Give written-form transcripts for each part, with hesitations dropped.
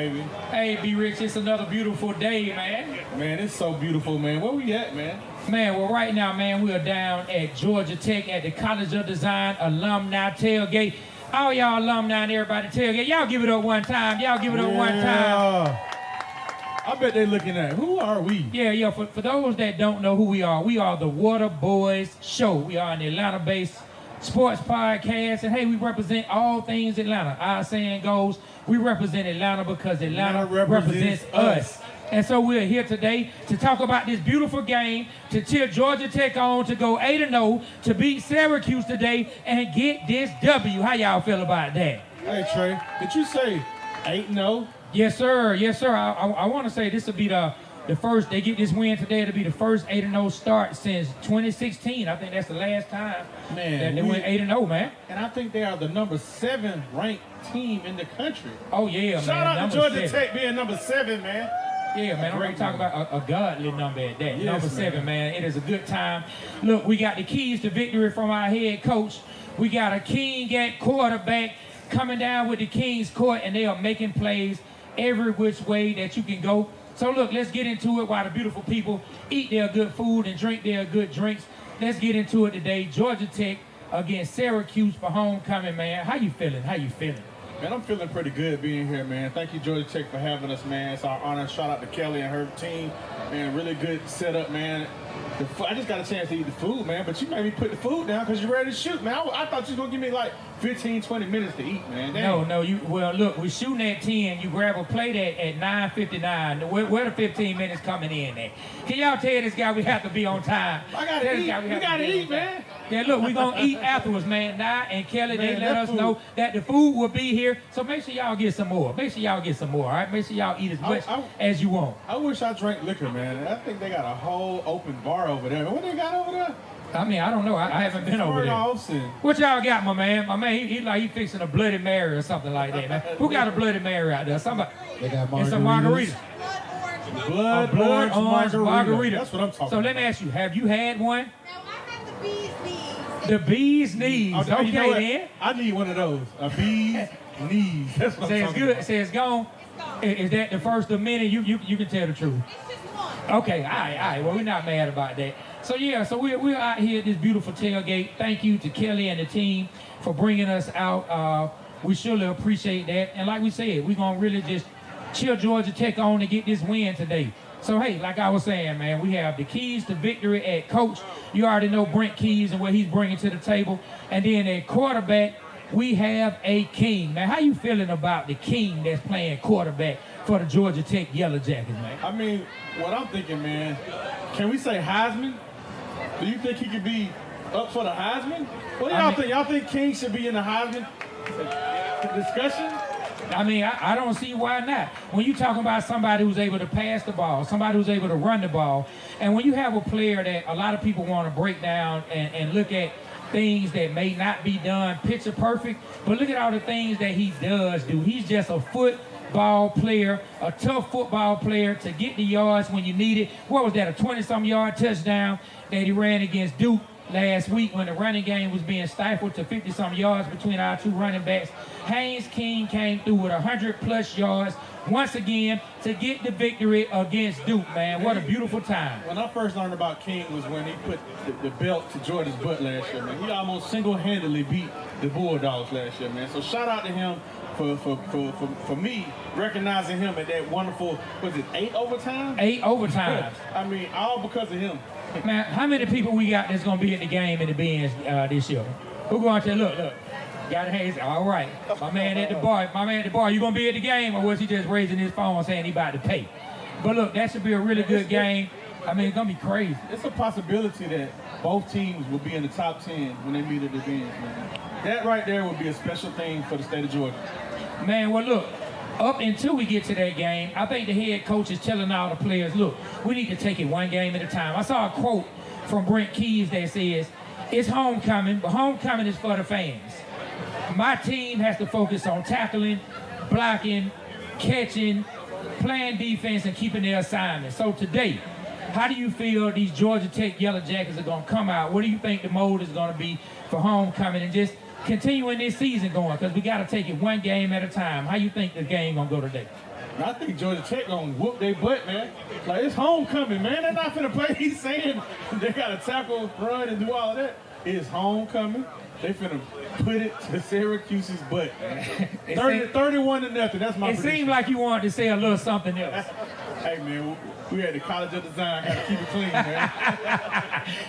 baby? Hey, B Rich, it's another beautiful day, man. Man, it's so beautiful, man. Where we at, man? Man, well, right now, man, we are down at Georgia Tech at the College of Design Alumni Tailgate. All y'all alumni and everybody tailgate, y'all give it up one time. Y'all give it up one time. I bet they're looking at, who are we? Yeah, for those that don't know who we are the Waterboyz Show. We are an Atlanta-based sports podcast, and hey, we represent all things Atlanta. Our saying goes, we represent Atlanta because Atlanta represents us. And so we're here today to talk about this beautiful game, to cheer Georgia Tech on, to go 8-0, to beat Syracuse today, and get this W. How y'all feel about that? Hey, Trey, did you say 8-0? Yes, sir. Yes, sir. I want to say this will be the first, they get this win today, it'll be the first 8-0 start since 2016. I think that's the last time that they went 8-0, man. And I think they are the number 7 ranked team in the country. Oh, yeah, man. Shout out to Georgia Tech being number 7, man. Yeah, man, I'm going to talk about a godly number at that. Yes, number 7, man. It is a good time. Look, we got the keys to victory from our head coach. We got a king at quarterback coming down with the King's Court, and they are making plays every which way that you can go. So look, let's get into it while the beautiful people eat their good food and drink their good drinks. Let's get into it today. Georgia Tech against Syracuse for homecoming, man. How you feeling? How you feeling? Man, I'm feeling pretty good being here, man. Thank you, Georgia Tech, for having us, man. It's our honor. Shout out to Kelly and her team. Man, really good setup, man. I just got a chance to eat the food, man, but you made me put the food down because you're ready to shoot, man. I thought you was going to give me like 15, 20 minutes to eat, man. Dang. No, well, look, we're shooting at 10. You grab a plate at 9:59. Where the 15 minutes coming in at? Can y'all tell this guy we have to be on time? I got to eat. We got to eat, man. Yeah, look, we're going to eat afterwards, man. Nah, and Kelly, man, they let us know that the food will be here. So make sure y'all get some more. Make sure y'all get some more, all right? Make sure y'all eat as much as you want. I wish I drank liquor, man. I think they got a whole open bar over there. What they got over there? I mean, I don't know. I haven't been over there. What y'all got, my man? My man, he fixing a Bloody Mary or something like that, man. Who got a Bloody Mary out there? Somebody. They got margaritas. And some margaritas. Blood orange margarita. That's what I'm talking about. So let me ask you, have you had one? No, I had the bee's knees. The bee's knees. Okay, you know then. I need one of those. A bee's knees. That's what I'm it's talking good. about. Say it's gone. Is that the first of many? You can tell the truth. It's just one. Okay, all right. Well, we're not mad about that. So yeah, so we're out here at this beautiful tailgate. Thank you to Kelly and the team for bringing us out. We surely appreciate that. And like we said, we're gonna really just cheer Georgia Tech on to get this win today. So hey, like I was saying, man, we have the keys to victory at coach. You already know Brent Keys and what he's bringing to the table. And then at quarterback, we have a king. Man, how you feeling about the king that's playing quarterback for the Georgia Tech Yellow Jackets, man? I mean, what I'm thinking, man, can we say Heisman? Do you think he could be up for the Heisman? What do y'all think? Y'all think King should be in the Heisman discussion? I mean, I don't see why not. When you talking about somebody who's able to pass the ball, somebody who's able to run the ball, and when you have a player that a lot of people want to break down and look at things that may not be done picture perfect, but look at all the things that he does do. He's just a football player, a tough football player to get the yards when you need it. What was that, a 20-some yard touchdown that he ran against Duke last week when the running game was being stifled to 50-some yards between our two running backs? Haynes King came through with 100-plus yards once again to get the victory against Duke, man. What a beautiful time. When I first learned about King was when he put the belt to Jordan's butt last year, man. He almost single-handedly beat the Bulldogs last year, man. So shout out to him for me recognizing him at that wonderful, was it 8 overtime? 8 overtimes. I mean, all because of him. Man, how many people we got that's going to be at the game in the Benz this year? Who going to look. Got hands. All right. My man at the bar, you going to be at the game, or was he just raising his phone saying he about to pay? But look, that should be a really good game. I mean, it's going to be crazy. It's a possibility that both teams will be in the top 10 when they meet at the Benz, man. That right there would be a special thing for the state of Georgia. Man, well, look, up until we get to that game, I think the head coach is telling all the players, look, we need to take it one game at a time. I saw a quote from Brent Keys that says, it's homecoming, but homecoming is for the fans. My team has to focus on tackling, blocking, catching, playing defense, and keeping their assignments. So today, how do you feel these Georgia Tech Yellow Jackets are going to come out? What do you think the mode is going to be for homecoming and just continuing this season going? Because we got to take it one game at a time. How you think the game going to go today? And I think Georgia Tech gonna whoop their butt, man. Like, it's homecoming, man. They're not finna play. He's saying they gotta tackle, run, and do all of that. It's homecoming. They finna put it to Syracuse's butt. 31-0. That's my prediction. It seemed like you wanted to say a little something else. Hey, man, we at the College of Design. Gotta keep it clean, man.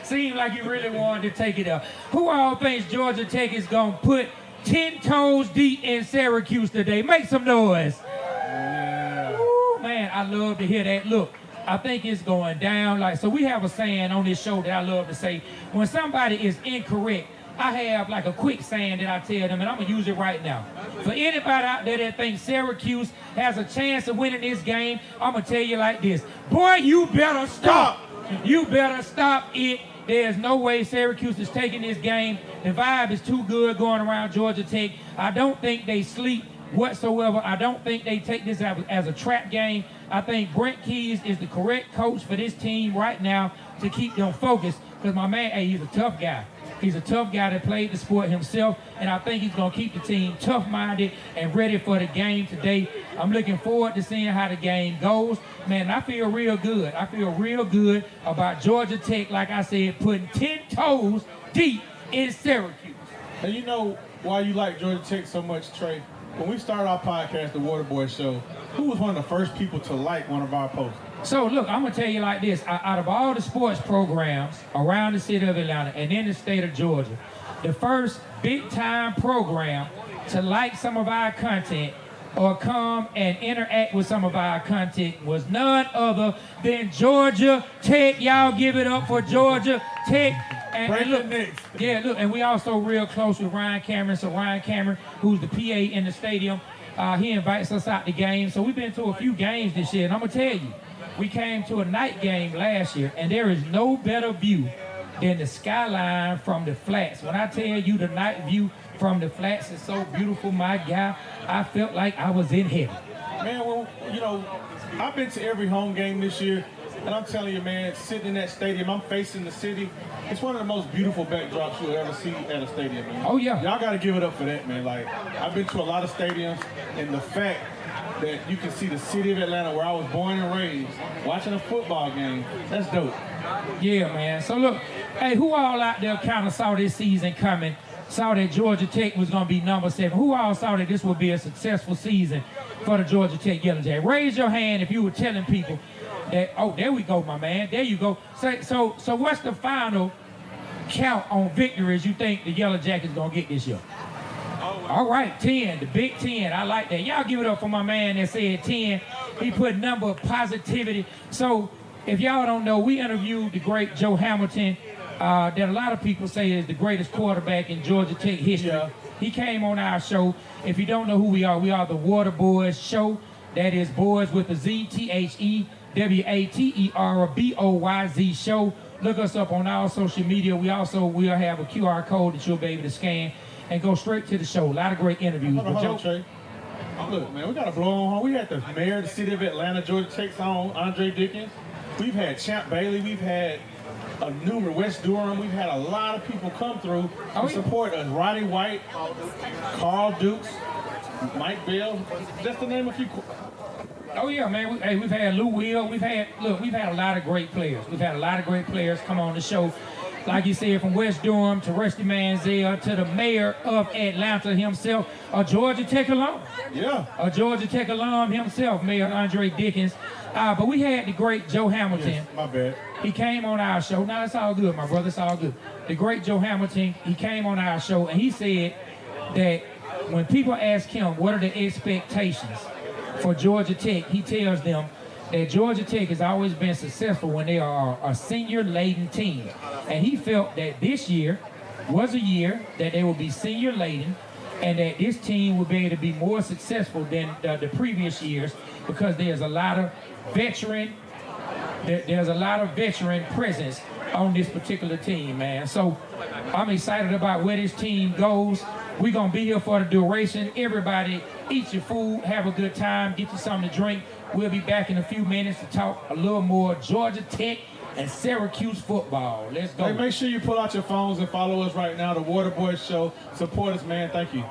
Seemed like you really wanted to take it up. Who all thinks Georgia Tech is gonna put 10 toes deep in Syracuse today? Make some noise. Yeah. Ooh, man, I love to hear that. Look, I think it's going down. Like, so we have a saying on this show that I love to say. When somebody is incorrect, I have like a quick saying that I tell them, and I'm gonna use it right now. For anybody out there that thinks Syracuse has a chance of winning this game, I'm gonna tell you like this. Boy, you better stop. You better stop it. There's no way Syracuse is taking this game. The vibe is too good going around Georgia Tech. I don't think they sleep whatsoever. I don't think they take this as a trap game. I think Brent Keys is the correct coach for this team right now to keep them focused. Because my man, hey, he's a tough guy. He's a tough guy that played the sport himself, and I think he's going to keep the team tough-minded and ready for the game today. I'm looking forward to seeing how the game goes. Man, I feel real good. I feel real good about Georgia Tech, like I said, putting 10 toes deep in Syracuse. And you know why you like Georgia Tech so much, Trey? When we started our podcast, the Waterboyz Show, who was one of the first people to like one of our posts? So look, I'm gonna tell you like this. Out of all the sports programs around the city of Atlanta and in the state of Georgia, the first big time program to like some of our content or come and interact with some of our content was none other than Georgia Tech. Y'all give it up for Georgia Tech. And look, yeah, look, and we also real close with Ryan Cameron. So Ryan Cameron, who's the PA in the stadium, he invites us out to games. So we've been to a few games this year, and I'm gonna tell you, we came to a night game last year, and there is no better view than the skyline from the flats. When I tell you the night view from the flats is so beautiful, my guy, I felt like I was in heaven. Man, well, you know, I've been to every home game this year, and I'm telling you, man, sitting in that stadium, I'm facing the city. It's one of the most beautiful backdrops you'll ever see at a stadium, man. Oh, yeah. Y'all got to give it up for that, man. Like, I've been to a lot of stadiums, and the fact that you can see the city of Atlanta, where I was born and raised, watching a football game, that's dope. Yeah, man. So look, hey, who all out there kind of saw this season coming, saw that Georgia Tech was going to be number 7? Who all saw that this would be a successful season for the Georgia Tech Yellow Jackets? Raise your hand if you were telling people that, oh, there we go, my man. There you go. So what's the final count on victories you think the Yellow Jackets going to get this year? All right, 10, the Big 10. I like that. Y'all give it up for my man that said 10. He put number of positivity. So if y'all don't know, we interviewed the great Joe Hamilton, that a lot of people say is the greatest quarterback in Georgia Tech history. Yeah. He came on our show. If you don't know who we are the Waterboyz Show. That is boys with a Z, TheWaterboyz Show. Look us up on our social media. We'll have a QR code that you'll be able to scan and go straight to the show. A lot of great interviews. Hold on, Trey. Look, man, we got to blow on home. We had the mayor of the city of Atlanta, Georgia Tech's own, Andre Dickens. We've had Champ Bailey. We've had numerous West Durham. We've had a lot of people come through to support us. Roddy White, Carl Dukes, Mike Bell. Just to name a few. Oh yeah, man. We've had Lou Will. We've had a lot of great players. We've had a lot of great players come on the show. Like you said, from West Durham to Rusty Manziel to the mayor of Atlanta himself, a Georgia Tech alum. Yeah. A Georgia Tech alum himself, Mayor Andre Dickens. But we had the great Joe Hamilton. Yes, my bad. He came on our show. Now, it's all good, my brother. It's all good. The great Joe Hamilton, he came on our show, and he said that when people ask him what are the expectations for Georgia Tech, he tells them that Georgia Tech has always been successful when they are a senior-laden team. And he felt that this year was a year that they would be senior-laden and that this team would be able to be more successful than the previous years because there's a lot of veteran presence on this particular team, man. So I'm excited about where this team goes. We're going to be here for the duration. Everybody eat your food, have a good time, get you something to drink. We'll be back in a few minutes to talk a little more Georgia Tech and Syracuse football. Let's go. Hey, make sure you pull out your phones and follow us right now, the Waterboyz Show. Support us, man. Thank you.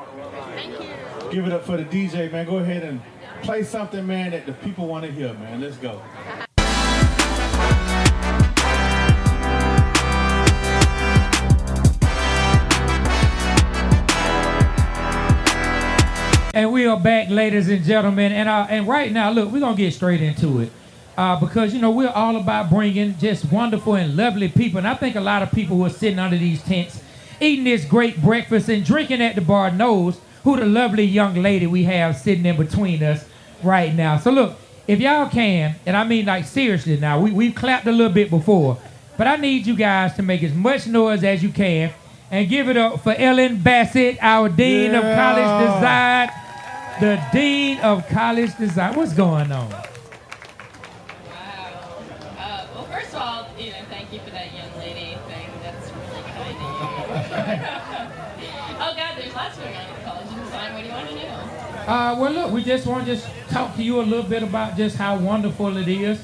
Thank you. Give it up for the DJ, man. Go ahead and play something, man, that the people want to hear, man. Let's go. And we are back, ladies and gentlemen. And right now, look, we're going to get straight into it. Because, you know, we're all about bringing just wonderful and lovely people. And I think a lot of people who are sitting under these tents, eating this great breakfast and drinking at the bar knows who the lovely young lady we have sitting in between us right now. So, look, if y'all can, and I mean, like, seriously now, we've clapped a little bit before, but I need you guys to make as much noise as you can and give it up for Ellen Bassett, our Dean of College Design. The Dean of College Design. What's going on? Wow. Well, first of all, thank you for that young lady thing. That's really kind of you. Oh, God, there's lots going on at College of Design. What do you want to know? Well, look, we just want to just talk to you a little bit about just how wonderful it is,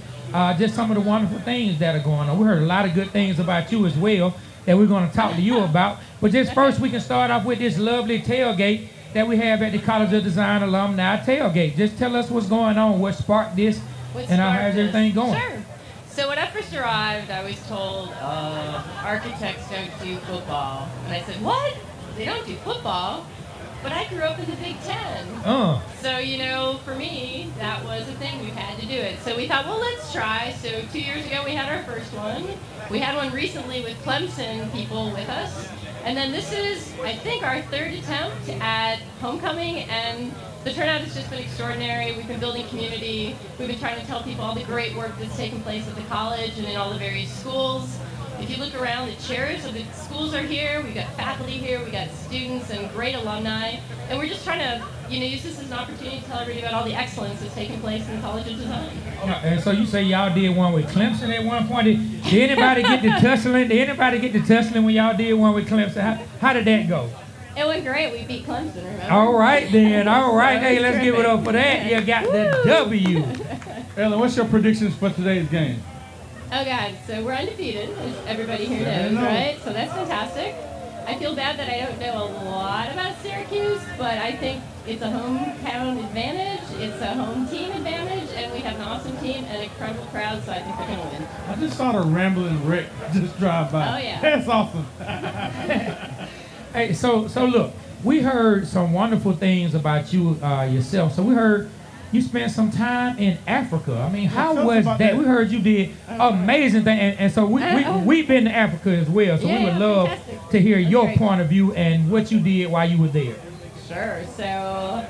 just some of the wonderful things that are going on. We heard a lot of good things about you as well that we're going to talk to you about. But just first, we can start off with this lovely tailgate that we have at the College of Design Alumni Tailgate. Just tell us what's going on, what sparked this, and how's everything going? Sure. So when I first arrived, I was told, architects don't do football. And I said, what? They don't do football? But I grew up in the Big Ten. So, for me, that was a thing. We had to do it. So we thought, well, let's try. So 2 years ago, we had our first one. We had one recently with Clemson people with us. And then this is, I think, our third attempt at homecoming, and the turnout has just been extraordinary. We've been building community. We've been trying to tell people all the great work that's taken place at the college and in all the various schools. If you look around, the chairs of the schools are here. We've got faculty here. We've got students and great alumni. And we're just trying to, use this as an opportunity to tell everybody about all the excellence that's taking place in the College of Design. And so you say y'all did one with Clemson at one point. Did anybody get to tussling? Did anybody get to tussling when y'all did one with Clemson? How did that go? It went great. We beat Clemson, remember? All right, then. All right. Hey, let's give it up for that. You got the W. Ellen, what's your predictions for today's game? Oh, God. So we're undefeated, as everybody here knows, right? So that's fantastic. I feel bad that I don't know a lot about Syracuse, but I think it's a hometown advantage, it's a home team advantage, and we have an awesome team and an incredible crowd, so I think we're going to win. I just saw the rambling wreck just drive by. Oh, yeah. That's awesome. Hey, so look, we heard some wonderful things about you yourself. So we heard you spent some time in Africa. I mean, how was that? We heard you did amazing things, and so we've been to Africa as well. So we would love to hear your point of view and what you did while you were there. Sure. So,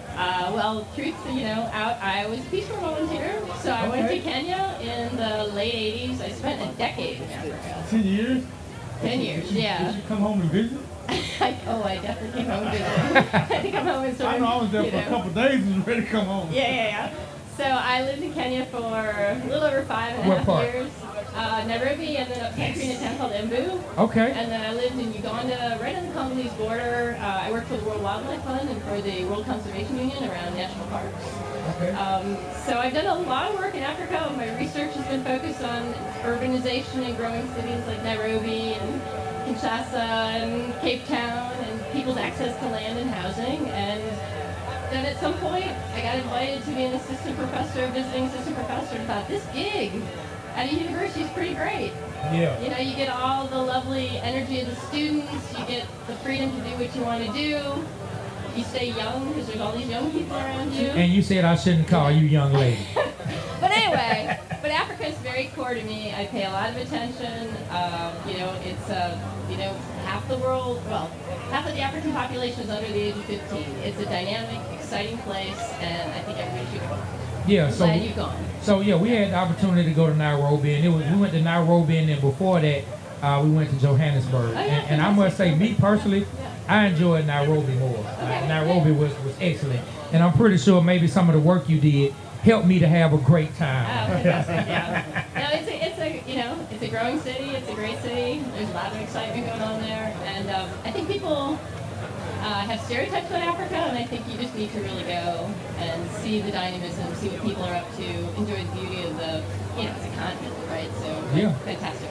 truth, I was a Peace Corps volunteer. So I went to Kenya in the late 80s. I spent a decade in Africa. 10 years? 10 years, yeah. Did you come home and visit? I definitely came home and visited. I had to come home and sort of, I know I was there for a couple of days and was ready to come home. Yeah. So I lived in Kenya for a little over 5.5 years. Nairobi, and then up country in a town called Embu. Okay. And then I lived in Uganda, right on the Congolese border. I worked for the World Wildlife Fund and for the World Conservation Union around national parks. Okay. So I've done a lot of work in Africa. My research has been focused on urbanization in growing cities like Nairobi and Kinshasa and Cape Town and people's access to land and housing. And then at some point, I got invited to be an assistant professor, visiting assistant professor, and thought, this gig at a university is pretty great. Yeah. You get all the lovely energy of the students, you get the freedom to do what you want to do, you stay young because there's all these young people around you. And you said I shouldn't call you young lady. But anyway, Africa is very core to me. I pay a lot of attention. It's half the world, half of the African population is under the age of 15. It's a dynamic, exciting place, and I think everybody should go. Yeah, I'm glad you've gone. So yeah, we had the opportunity to go to Nairobi, and we went to Nairobi, and then before that, we went to Johannesburg. And I must say, me personally, I enjoyed Nairobi more. Nairobi was excellent, and I'm pretty sure maybe some of the work you did helped me to have a great time. Oh, fantastic! Yeah. No, it's a growing city. It's a great city. There's a lot of excitement going on there, and I think people have stereotypes about Africa, and I think you just need to really go and see the dynamism, see what people are up to, enjoy the beauty of it's a continent, right? So yeah, fantastic.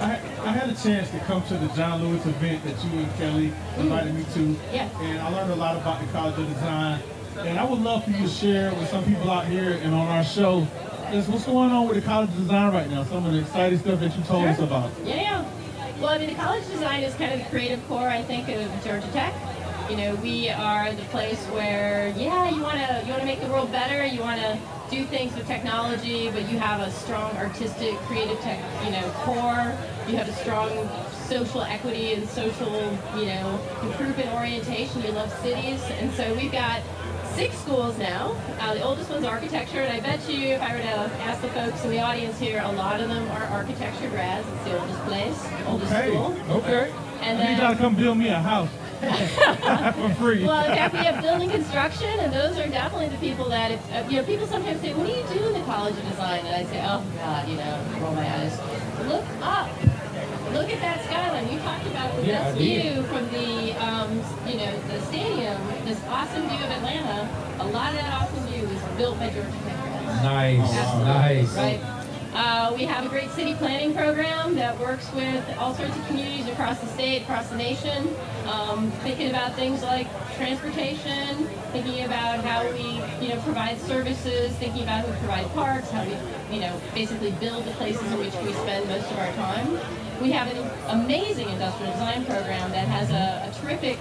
I had a chance to come to the John Lewis event that you and Kelly invited me to. Yeah. And I learned a lot about the College of Design. And I would love for you to share with some people out here and on our show is what's going on with the College of Design right now, some of the exciting stuff that you told us about. Yeah. Well, I mean, the College of Design is kind of the creative core, I think, of Georgia Tech. You know, we are the place where, yeah, you want to make the world better, you want to do things with technology, but you have a strong artistic, creative tech, core. You have a strong social equity and social, improvement orientation. You love cities, and so we've got 6 schools now. The oldest one's architecture, and I bet you if I were to ask the folks in the audience here, a lot of them are architecture grads. It's the oldest place, oldest school. Okay. And you gotta come build me a house. For free. Well, in fact, we have building construction, and those are definitely the people that, people sometimes say, what do you do in the College of Design? And I say, oh, God, roll my eyes. Look up. Look at that skyline. You talked about the best view from the, the stadium, this awesome view of Atlanta. A lot of that awesome view was built by Georgia Tech grads. Nice, nice. Right. We have a great city planning program that works with all sorts of communities across the state, across the nation, thinking about things like transportation, thinking about how we, provide services, thinking about how we provide parks, how we, basically build the places in which we spend most of our time. We have an amazing industrial design program that has a terrific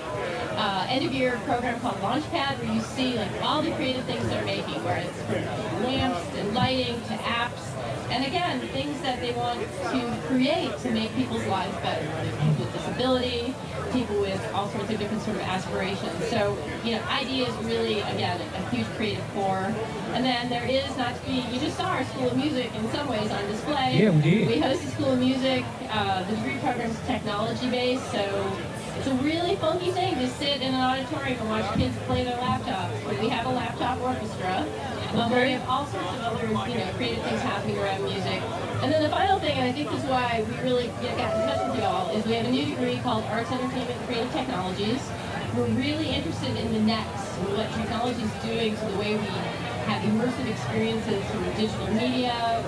end-of-year program called Launchpad, where you see all the creative things they're making, where it's from lamps and lighting to apps. And again, things that they want to create to make people's lives better, whether people with disability, people with all sorts of different sort of aspirations. So, ideas really, again, a huge creative core. And then there is, you just saw our School of Music in some ways on display. Yeah, we did. We host the School of Music. The degree program's technology-based, so it's a really funky thing to sit in an auditorium and watch kids play their laptops. But we have a laptop orchestra. We have all sorts of other, creative things happening around music. And then the final thing, and I think this is why we really got in touch with you all, is we have a new degree called Arts, Entertainment, and Creative Technologies. We're really interested in the next, and what technology is doing to the way we have immersive experiences through digital media,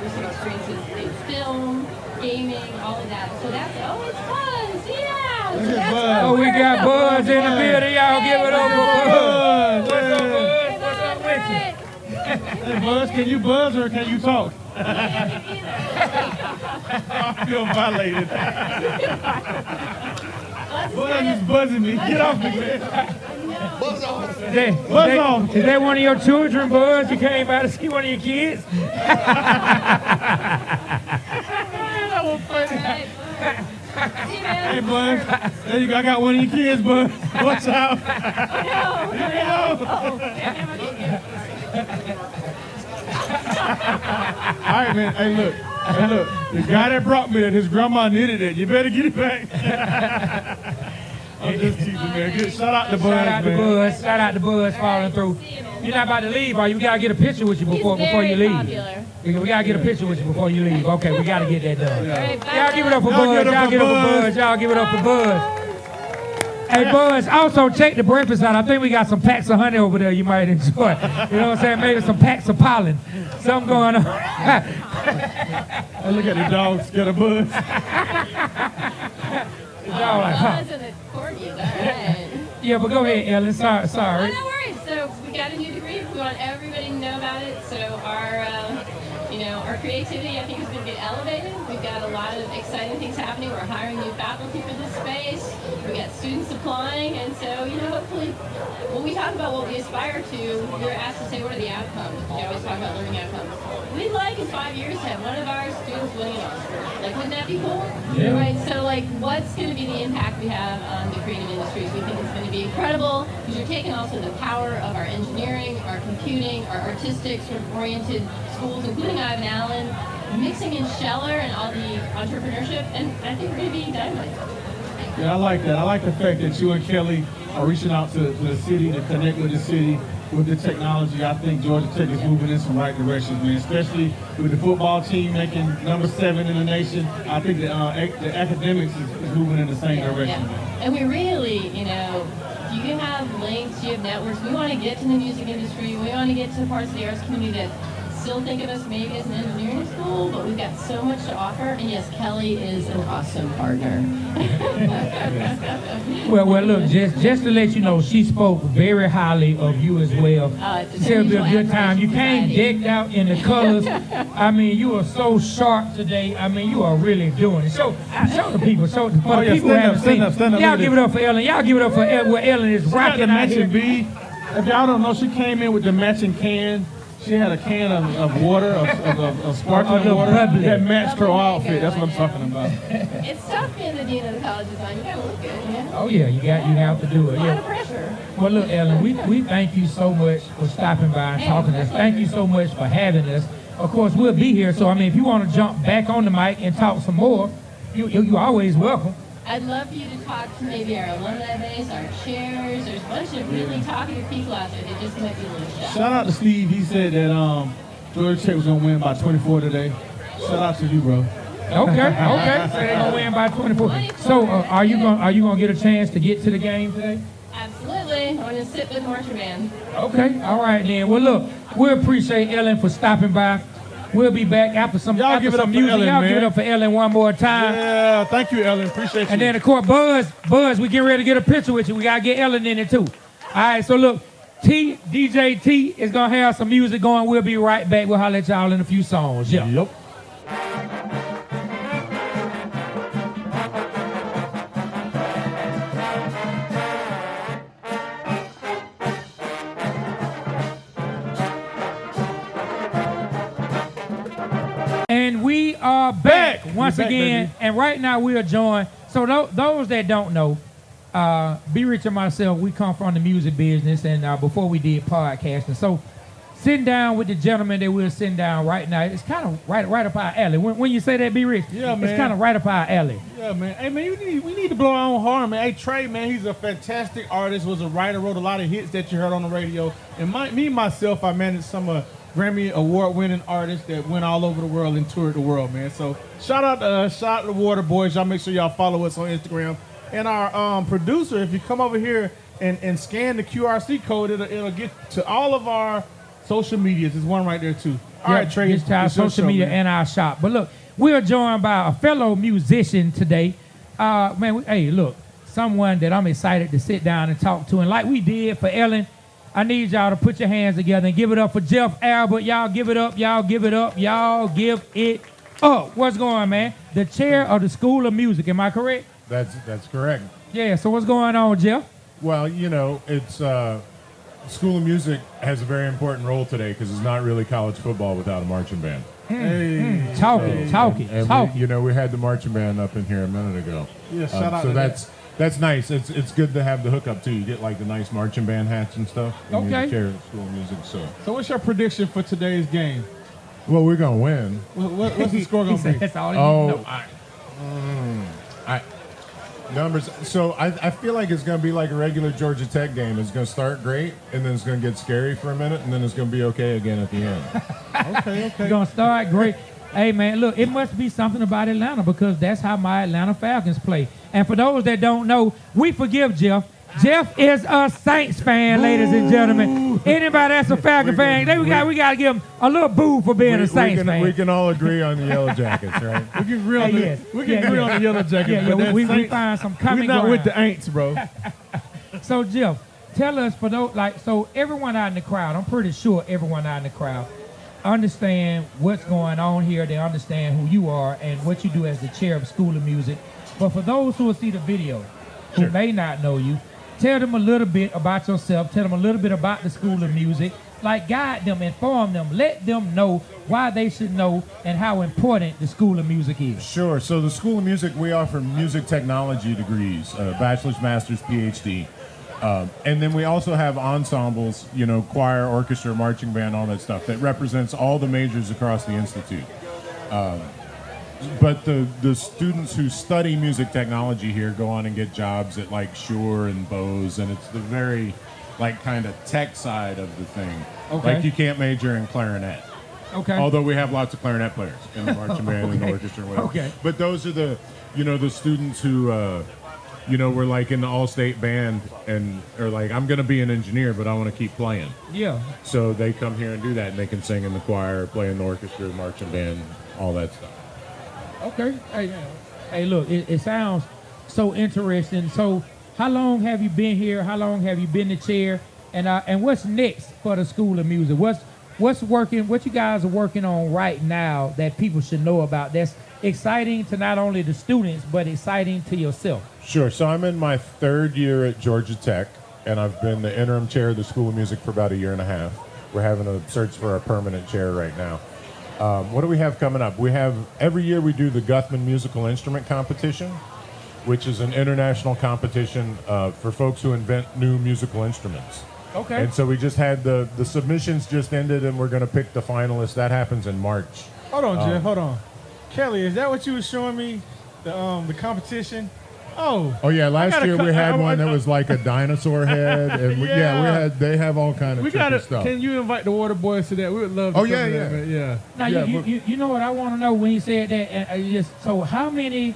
immersive experiences in film, gaming, all of that. So that's, it's fun, yeah! So that's we got Buzz in the building, y'all give it up for Buzz! What's up, Buzz? Hey, Buzz, can you buzz or can you talk? I feel violated. Buzz is buzzing me. Get off me, man. Buzz off. Is that one of your children, Buzz? You came by to see one of your kids? That was funny. Hey, Buzz. There you go. I got one of your kids, Buzz. Watch out. All right, man. Hey, look. The guy that brought me that, his grandma knitted it. You better get it back. I'm just teasing, man. Shout out to Buzz, man. Shout out to Buzz falling through. You're not about to leave, are you? We got to get a picture with you before you leave. Popular. We got to get a picture with you before you leave. Okay, we got to get that done. Right, Y'all give it up for Buzz. Y'all give it up for Buzz. Y'all give it up for Buzz. Hey, Buzz, also check the breakfast out. I think we got some packs of honey over there you might enjoy. You know what I'm saying? Maybe some packs of pollen. Something going on. Hey, look at the dogs. Get a Buzz. Buzz and the corgis, all right. Yeah, but go ahead, Ellen. Sorry. Oh, no worries. So we got a new degree. We want everybody to know about it. So our creativity, I think, is going to get elevated. We've got a lot of exciting things happening. We're hiring new faculty for this space. We got students applying, and so hopefully, when we talk about what we aspire to, you're asked to say what are the outcomes. We always talk about learning outcomes. We'd like in 5 years to have one of our students winning an Oscar. Wouldn't that be cool? Yeah. Right. So what's going to be the impact we have on the creative industries? We think it's going to be incredible because you're taking also the power of our engineering, our computing, our artistic sort of oriented schools, including Ivan Allen, mixing in Scheller and all the entrepreneurship, and I think we're going to be dynamite. Yeah, I like that. I like the fact that you and Kelly are reaching out to the city to connect with the city with the technology. I think Georgia Tech is moving in some right directions, man, especially with the football team making number 7 in the nation. I think the academics is moving in the same direction. Yeah. And we really, you have links, you have networks. We want to get to the music industry. We want to get to the parts of the arts community that still think of us maybe as an engineering school, but we've got so much to offer. And yes, Kelly is an awesome partner. Well, look, just to let you know, she spoke very highly of you as well. She said it'll be a good time. You came decked out in the colors. I mean, you are so sharp today. I mean, you are really doing it. Show the people. For the people who haven't seen. Y'all give it up for Ellen. Y'all give it up for where Ellen is rocking out here. If y'all don't know, she came in with the matching can. She had a can of water, of sparkling water that matched her outfit. That's what I'm talking about. It's tough being the dean of the college design. You gotta look good, yeah. Oh yeah, you have to do it. A lot of pressure. Well, look, Ellen, we thank you so much for stopping by and talking to us. Thank you so much for having us. Of course, we'll be here. So I mean, if you want to jump back on the mic and talk some more, you always welcome. I'd love for you to talk to maybe our alumni base, our chairs. There's a bunch of really talkative people out there that just might be a little shy. Shout out to Steve. He said that Georgia Tech was going to win by 24 today. Shout out to you, bro. Okay. So they're going to win by 24. So are you gonna get a chance to get to the game today? Absolutely. I'm going to sit with marching band. Okay. All right, then. Well, look, we appreciate Ellen for stopping by. We'll be back after some Y'all give it up for music. Ellen, Y'all man. give it up for Ellen one more time. Yeah, thank you, Ellen. Appreciate you. And then, of course, Buzz, we get ready to get a picture with you. We got to get Ellen in it, too. All right, so look, DJ T is going to have some music going. We'll be right back. We'll holler at y'all in a few songs. Yeah. Yep. And we are back once back, again. baby. And right now we are joined. So those that don't know, B. Rich and myself, we come from the music business, and before we did podcasting. So sitting down with the gentleman that we're sitting down right now, it's kind of right up our alley. When you say that, B. Rich, Yeah, man. it's kind of right up our alley. Yeah, man. Hey, man, we need to blow our own horn, man. Hey, Trey, man, he's a fantastic artist, was a writer, wrote a lot of hits that you heard on the radio. And myself, I managed some Grammy award-winning artists that went all over the world and toured the world, man. So shout out to Waterboyz. Y'all make sure y'all follow us on Instagram. And our producer, if you come over here and scan the QRC code, it'll get to all of our social medias. There's one right there too. All right, Trey. It's our it's your social show, media man. and our shop. But look, we are joined by a fellow musician today. Hey, look, someone that I'm excited to sit down and talk to. And like we did for Ellen, I need y'all to put your hands together and give it up for Jeff Albert. Y'all give it up. Y'all give it up. Y'all give it up. What's going on, man? The chair of the School of Music. Am I correct? That's correct. Yeah. So what's going on, Jeff? Well, you know, it's School of Music has a very important role today because it's not really college football without a marching band. Talking. You know, we had the marching band up in here a minute ago. Yeah, shout out so to that's nice. It's good to have the hookup too. You get like the nice marching band hats and stuff. And Okay. you chair of School of Music. So what's your prediction for today's game? Well, we're gonna win. What's the score He going to said be? that's all you need to know. Numbers. So I feel like it's going to be like a regular Georgia Tech game. It's going to start great, and then it's going to get scary for a minute, and then it's going to be okay again at the end. Okay. It's gonna start great. Hey man, look, it must be something about Atlanta because that's how my Atlanta Falcons play. And for those that don't know, we forgive Jeff. Jeff is a Saints fan, ladies and gentlemen. Anybody that's a Falcon fan, we got to give him a little boo for being a Saints fan. We can all agree on the Yellow Jackets, right? We can agree on Hey, the Yellow Jackets. but we Saints, find some common we're not ground. with the Aints, bro. So Jeff, tell us for those so everyone out in the crowd, I'm pretty sure everyone out in the crowd understand what's going on here. They understand who you are and what you do as the chair of School of Music. But for those who will see the video, who may not know you, tell them a little bit about yourself. Tell them a little bit about the School of Music. Like guide them, inform them, let them know why they should know and how important the School of Music is. Sure. So the School of Music, we offer music technology degrees, bachelor's, master's, PhD. And then we also have ensembles, you know, choir, orchestra, marching band, all that stuff that represents all the majors across the institute. But the students who study music technology here go on and get jobs at like Shure and Bose, and it's the very like kind of tech side of the thing. Okay. Like you can't major in clarinet. Okay. Although we have lots of clarinet players in the marching band and the orchestra and whatever. Okay. But those are the, you know, the students who we're like in the all-state band, and or like I'm gonna be an engineer, but I want to keep playing. Yeah. So they come here and do that, and they can sing in the choir, play in the orchestra, marching band, all that stuff. Okay. Hey, look, it sounds so interesting. So, how long have you been here? How long have you been the chair? And what's next for the School of Music? What's working? What you guys are working on right now that people should know about? That's exciting to not only the students, but exciting to yourself. Sure. So I'm in my 3rd year at Georgia Tech, and I've been the interim chair of the School of Music for about a year and a half. We're having a search for a permanent chair right now. What do we have coming up? Every year we do the Guthman Musical Instrument Competition, which is an international competition for folks who invent new musical instruments. Okay. And so we just had the submissions just ended, and we're going to pick the finalists. That happens in March. Hold on, Jeff. Hold on. Kelly, is that what you were showing me? The competition? Oh yeah, last year we had one that was like a dinosaur head, and they have all kind of tricky stuff. Can you invite the Waterboyz to that? We would love to. Yeah. Now you know what I want to know when you said that. So how many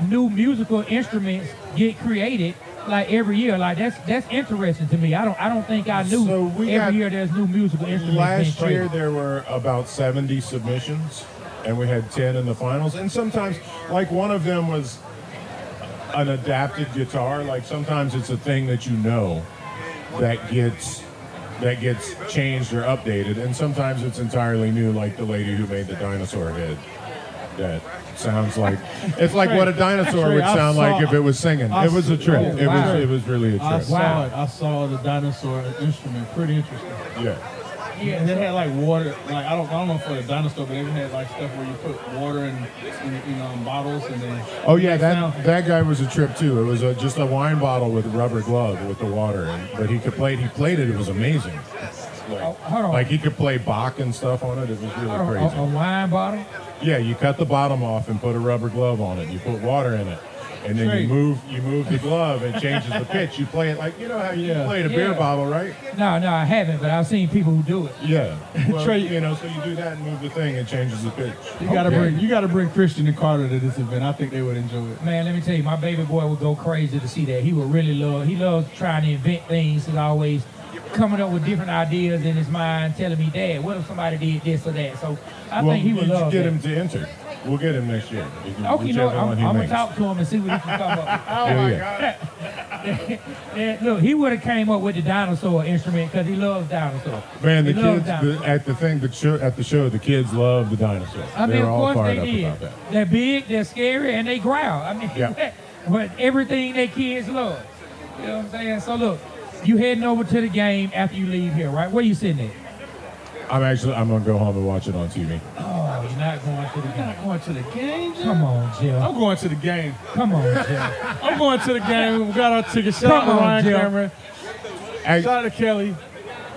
new musical instruments get created like every year? Like that's interesting to me. I don't think I knew every year there's new musical instruments. Last year there were about 70 submissions, and we had 10 in the finals. And sometimes, like one of them was an adapted guitar. Like sometimes it's a thing that that gets changed or updated, and sometimes it's entirely new, like the lady who made the dinosaur head. That sounds like it's like what a dinosaur would sound like if it was singing. It was a trip. It was really a trip. I saw the dinosaur instrument. Pretty interesting. Yeah. Yeah. And it had like water. Like I don't know for a dinosaur, but it had like stuff where you put water in bottles and then. Oh yeah, that guy was a trip too. It was just a wine bottle with a rubber glove with the water, but he played it. It was amazing. Like he could play Bach and stuff on it. It was really crazy. A wine bottle? Yeah, you cut the bottom off and put a rubber glove on it. You put water in it, and then you move the glove and changes the pitch. You play it like how you play a beer bottle, right? No, I haven't, but I've seen people who do it. Yeah, well, so you do that and move the thing and changes the pitch. You gotta bring Christian and Carter to this event. I think they would enjoy it. Man, let me tell you, my baby boy would go crazy to see that. He would really love. He loves trying to invent things. He's always coming up with different ideas in his mind, telling me, Dad, what if somebody did this or that? So I think he would love that. Get him to enter. We'll get him next year. Okay, I'm going to talk to him and see what he can come up with. Yeah. Look, he would have came up with the dinosaur instrument because he loves dinosaurs. Man, the kids at the show, the kids love the dinosaurs. I mean, they were of all course fired they up did. about that. They're big, they're scary, and they growl. I mean, but everything that kids love. You know what I'm saying? So look, you heading over to the game after you leave here, right? Where you sitting at? I'm gonna go home and watch it on TV. Oh, you're not going to the game. Not going to the game, Jeff? Come on, Jill. I'm going to the game. Come on, Jill. I'm going to the game. We got our tickets. Shout out to Ryan Jill. Cameron. Shout out to Kelly.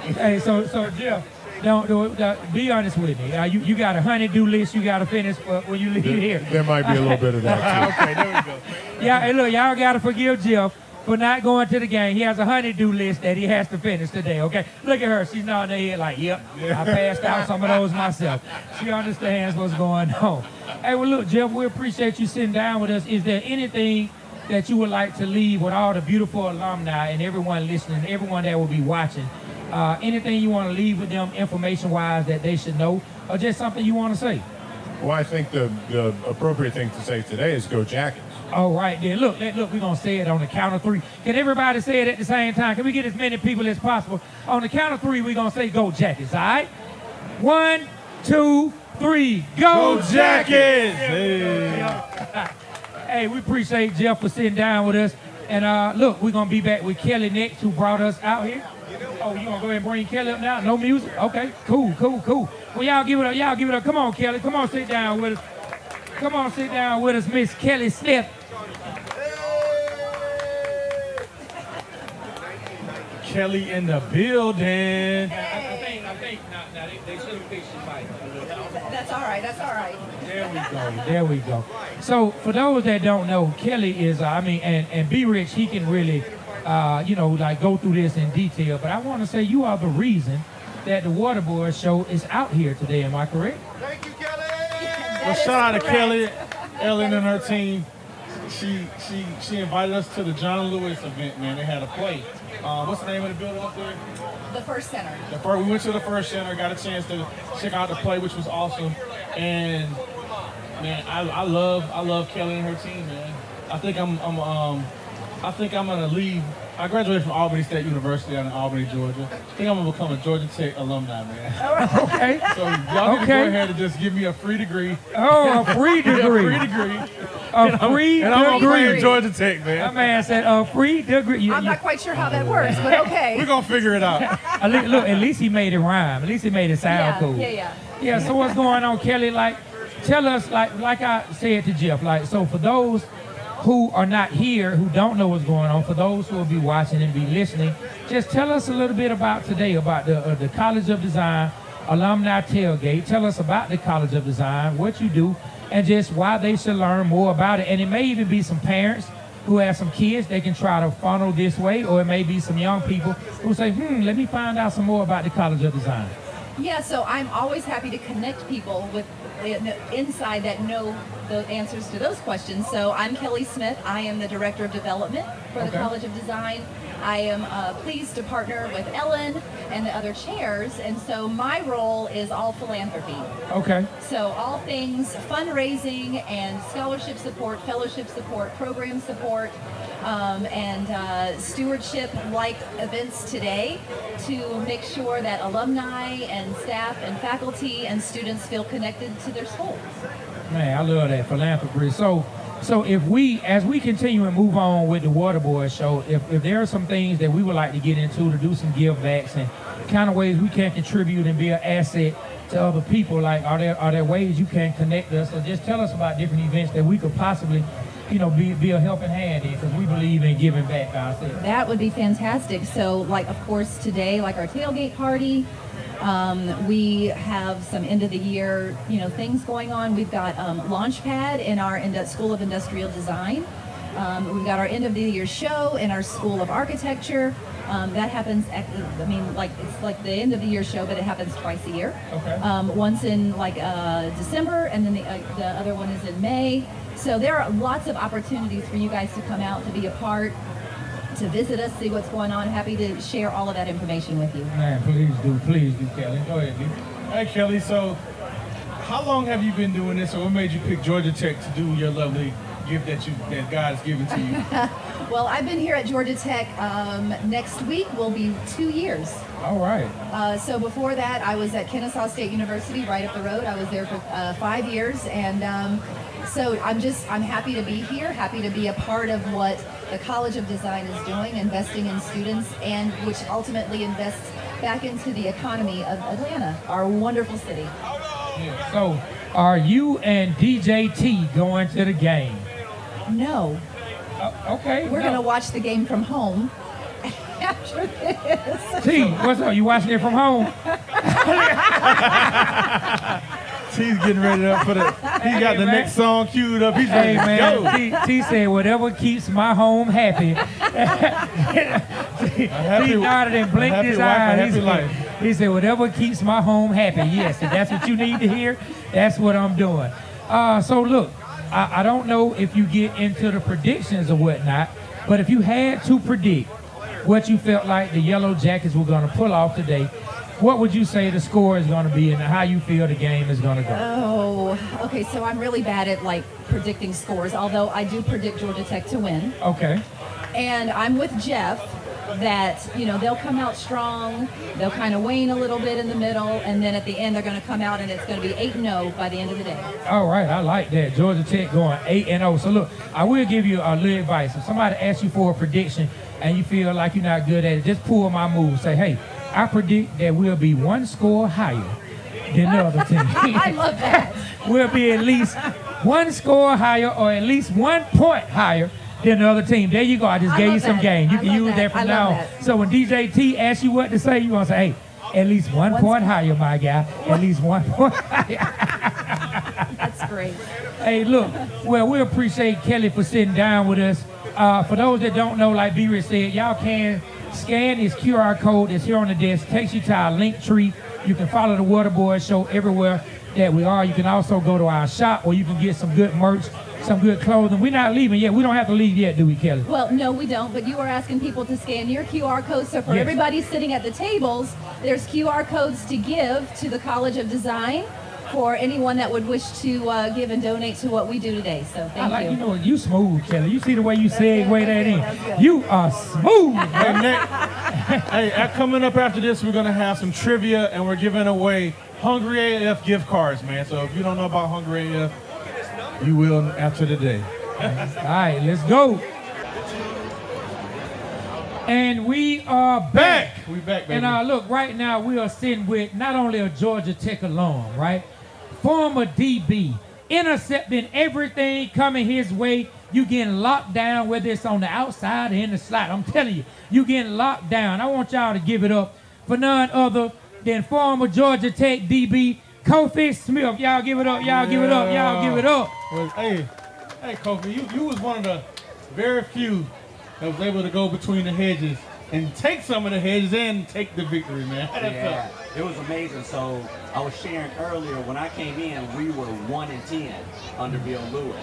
Hey, so Jill, don't be honest with me. You got a honey-do list you got to finish when you leave here. There might be a little bit of that too. Okay, there we go. Yeah, hey, look, y'all got to forgive Jill for not going to the game. He has a honey-do list that he has to finish today, okay? Look at her. She's nodding her head like, yep, I passed out some of those myself. She understands what's going on. Hey, well, look, Jeff, we appreciate you sitting down with us. Is there anything that you would like to leave with all the beautiful alumni and everyone listening, everyone that will be watching? Anything you want to leave with them information-wise that they should know, or just something you want to say? Well, I think the appropriate thing to say today is go Jackets. All right, then. Look, we're going to say it on the count of three. Can everybody say it at the same time? Can we get as many people as possible? On the count of three, we're going to say go Jackets, all right? 1, 2, 3, go Jackets! Hey, we appreciate Jeff for sitting down with us. And look, we're going to be back with Kelly next, who brought us out here. Oh, you going to go ahead and bring Kelly up now? No music? Okay, cool. Well, y'all give it up. Come on, Kelly. Come on, sit down with us. Come on, sit down with us, Miss Kelly Smith. Kelly in the building. I think they should have fixed your mic. That's all right. There we go. So for those that don't know, Kelly is, and B Rich, he can really, go through this in detail. But I want to say you are the reason that the Waterboyz Show is out here today. Am I correct? Well, shout out to Kelly, Ellen, and her team. she invited us to the John Lewis event, man. They had a play. What's the name of the building up there? The First Center. We went to the First Center, got a chance to check out the play, which was awesome. And man, I love Kelly and her team, man. I think I'm gonna leave. I graduated from Albany State University out in Albany, Georgia. I think I'm gonna become a Georgia Tech alumni, man. Okay. So y'all need to go ahead and just give me a free degree. Oh, a free degree. A free degree. A free And I'm gonna play degree. at Georgia Tech, man. My man said a free degree. I'm not quite sure how that works, but okay. We're gonna figure it out. Look, at least he made it rhyme. At least he made it sound cool. Yeah. So what's going on, Kelly? Like, tell us, like I said to Jeff, like, so for those who are not here, who don't know what's going on, for those who will be watching and be listening, just tell us a little bit about today, about the College of Design Alumni Tailgate. Tell us about the College of Design, what you do, and just why they should learn more about it. And it may even be some parents who have some kids they can try to funnel this way, or it may be some young people who say, let me find out some more about the College of Design. Yeah, so I'm always happy to connect people with inside that know the answers to those questions. So I'm Kelly Smith. I am the Director of Development for the College of Design. I am pleased to partner with Ellen and the other chairs, and so my role is all philanthropy. Okay. So all things fundraising and scholarship support, fellowship support, program support, and stewardship like events today to make sure that alumni and staff and faculty and students feel connected to their schools. Man, I love that philanthropy. So if we, as we continue and move on with the Waterboyz Show, if there are some things that we would like to get into to do some give backs and kind of ways we can contribute and be an asset to other people, like are there ways you can connect us, or just tell us about different events that we could possibly, be a helping hand in, because we believe in giving back ourselves. That would be fantastic. So, like, of course, today, like our tailgate party, we have some end of the year, things going on. We've got Launchpad in our School of Industrial Design. We've got our end of the year show in our School of Architecture. That happens, it's like the end of the year show, but it happens twice a year. Okay. Once in December, and then the other one is in May. So there are lots of opportunities for you guys to come out, to be a part, to visit us, see what's going on. Happy to share all of that information with you. Man, please do, Kelly. Go ahead, dude. Hey, Kelly, so how long have you been doing this, or what made you pick Georgia Tech to do your lovely gift that God has given to you? Well, I've been here at Georgia Tech. Next week will be 2 years. All right. So before that, I was at Kennesaw State University, right up the road. I was there for 5 years, and so I'm happy to be here, happy to be a part of what the College of Design is doing, investing in students, and which ultimately invests back into the economy of Atlanta, our wonderful city. Yeah. So, are you and DJ T going to the game? No. Okay. We're going to watch the game from home after this. T, what's up? You watching it from home? T's getting ready up for the. He got the next song queued up. He's ready to go. T said, whatever keeps my home happy. He nodded and blinked his eyes. He said, whatever keeps my home happy. Yes, if that's what you need to hear, that's what I'm doing. So look, I don't know if you get into the predictions or whatnot, but if you had to predict what you felt like the Yellow Jackets were going to pull off today, what would you say the score is going to be and how you feel the game is going to go? Oh, okay. So I'm really bad at predicting scores, although I do predict Georgia Tech to win. Okay. And I'm with Jeff that, they'll come out strong. They'll kind of wane a little bit in the middle. And then at the end, they're going to come out and it's going to be 8-0 by the end of the day. All right. I like that. Georgia Tech going 8-0. So look, I will give you a little advice. If somebody asks you for a prediction and you feel like you're not good at it, just pull my move. Say, hey, I predict that we'll be one score higher than the other team. I love that. We'll be at least one score higher or at least 1 point higher than the other team. There you go. I just gave you some game. You can use that from now on. So when DJ T asks you what to say, you're going to say, hey, at least one point higher, my guy. At least 1 point higher. That's great. Hey, look, well, we appreciate Kelly for sitting down with us. For those that don't know, like B-Rich said, y'all can scan this QR code that's here on the desk, takes you to our link tree. You can follow the Waterboyz Show everywhere that we are. You can also go to our shop where you can get some good merch, some good clothing. We're not leaving yet. We don't have to leave yet, do we, Kelly? Well, no, we don't, but you were asking people to scan your QR code. So for Yes. everybody sitting at the tables, there's QR codes to give to the College of Design for anyone that would wish to give and donate to what we do today. So thank I like, you. you know, you smooth, Kelly. You see the way you segue that in. You are smooth. Hey, coming up after this, we're gonna have some trivia, and we're giving away Hungry AF gift cards, man. So if you don't know about Hungry AF, you will after today. All right, let's go. And we are back. We back, baby. And look, right now we are sitting with not only a Georgia Tech alum, right? Former DB, intercepting everything coming his way. You getting locked down, whether it's on the outside or in the slot. I'm telling you, you getting locked down. I want y'all to give it up for none other than former Georgia Tech DB, Kofi Smith. Y'all give it up, y'all give it up, y'all give it up. Well, hey, Kofi, you was one of the very few that was able to go between the hedges and take some of the hedges and take the victory, man. Yeah, it was amazing. So I was sharing earlier, when I came in, we were 1-10 under Bill Lewis.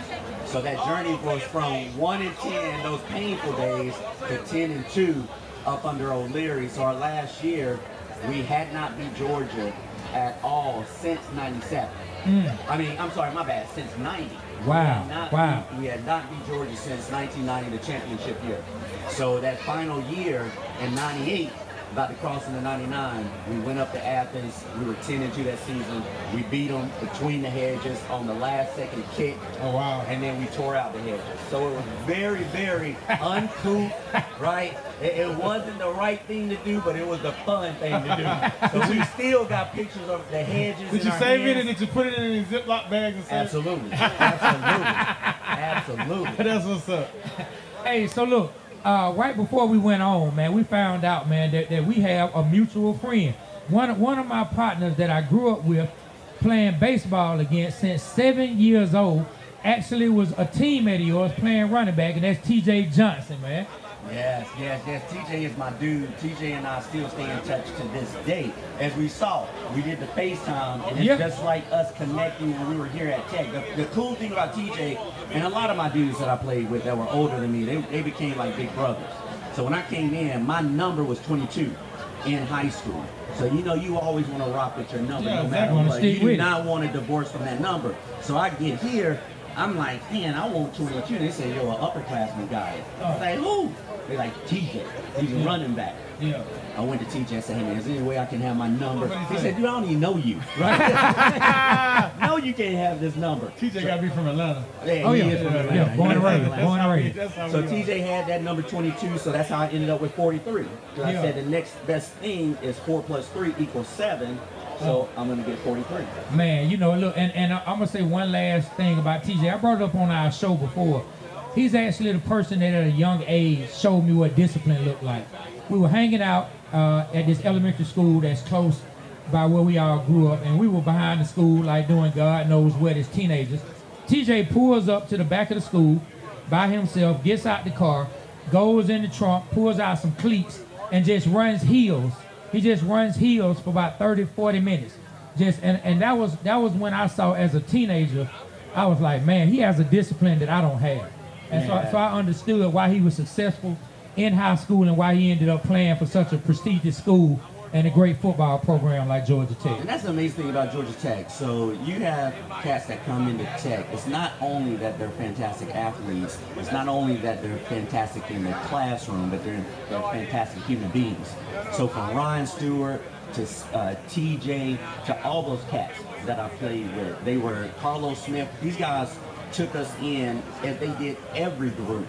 So that journey was from 1-10, those painful days, to 10-2 up under O'Leary. So our last year, we had not beat Georgia at all since 97. I mean, I'm sorry, my bad, since 90. Wow, We had not beat Georgia since 1990, the championship year. So that final year in 98, about to cross into 99, we went up to Athens. We were 10-2 that season. We beat them between the hedges on the last second kick. Oh, wow. And then we tore out the hedges. So it was very, very uncouth, right? It wasn't the right thing to do, but it was the fun thing to do. So we still got pictures of the hedges. Did you save it and did you put it in a Ziploc bag and save it? Absolutely. Absolutely. That's what's up. Hey, so look, right before we went on, man, we found out, man, that we have a mutual friend. One of my partners that I grew up with playing baseball against since 7 years old actually was a teammate of yours playing running back, and that's TJ Johnson, man. Yes. TJ is my dude. TJ and I still stay in touch to this day. As we saw, we did the FaceTime, and it's just like us connecting when we were here at Tech. The cool thing about TJ, and a lot of my dudes that I played with that were older than me, they became like big brothers. So when I came in, my number was 22 in high school. So you always want to rock with your number, no matter what. You do not want to divorce from that number. So I get here, I'm like, man, I want 22. They say, you're an upperclassman guy. I was like, who? They're like, TJ. He's a running back. Yeah. I went to TJ and said, hey, man, is there any way I can have my number? He said, dude, I don't even know you. No, you can't have this number. TJ got to be from Atlanta. Yeah, he is from Atlanta. Yeah, born and raised. So TJ had that number 22, so that's how I ended up with 43. So I said the next best thing is 4 + 3 = 7. So I'm going to get 43. Man, look, and I'm going to say one last thing about TJ. I brought it up on our show before. He's actually the person that at a young age showed me what discipline looked like. We were hanging out at this elementary school that's close by where we all grew up, and we were behind the school like doing God knows what as teenagers. TJ pulls up to the back of the school by himself, gets out the car, goes in the trunk, pulls out some cleats, and just runs heels. He just runs heels for about 30, 40 minutes. And that was when I saw as a teenager, I was like, man, he has a discipline that I don't have. And so I understood why he was successful in high school and why he ended up playing for such a prestigious school and a great football program like Georgia Tech. And that's the amazing thing about Georgia Tech. So you have cats that come into Tech. It's not only that they're fantastic athletes. It's not only that they're fantastic in their classroom, but they're fantastic human beings. So from Ryan Stewart to TJ to all those cats that I played with, they were Carlos Smith. These guys took us in as they did every group,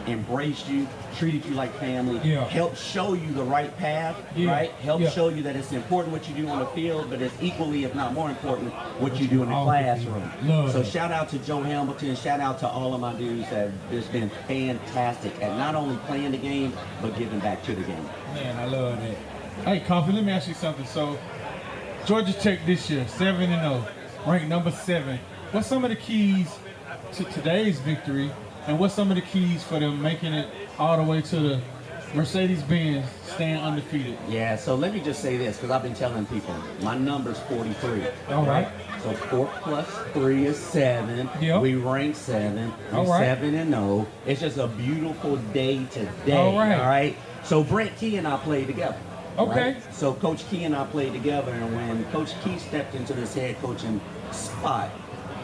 embraced you, treated you like family, helped show you the right path, right? Helped show you that it's important what you do on the field, but it's equally, if not more important, what you do in the classroom. So shout out to Joe Hamilton, shout out to all of my dudes that have just been fantastic at not only playing the game, but giving back to the game. Man, I love that. Hey, Coffee, let me ask you something. So, Georgia Tech this year, 7-0, ranked number 7. What's some of the keys to today's victory, and what's some of the keys for them making it all the way to the Mercedes-Benz staying undefeated. Yeah, so let me just say this, because I've been telling people, my number's 43. All right. So 4 plus 3 is 7. Yep. We rank 7. All We're right. 7-0. It's just a beautiful day today. All right. So Brent Key and I played together. Okay. Right? So Coach Key and I played together, and when Coach Key stepped into this head coaching spot,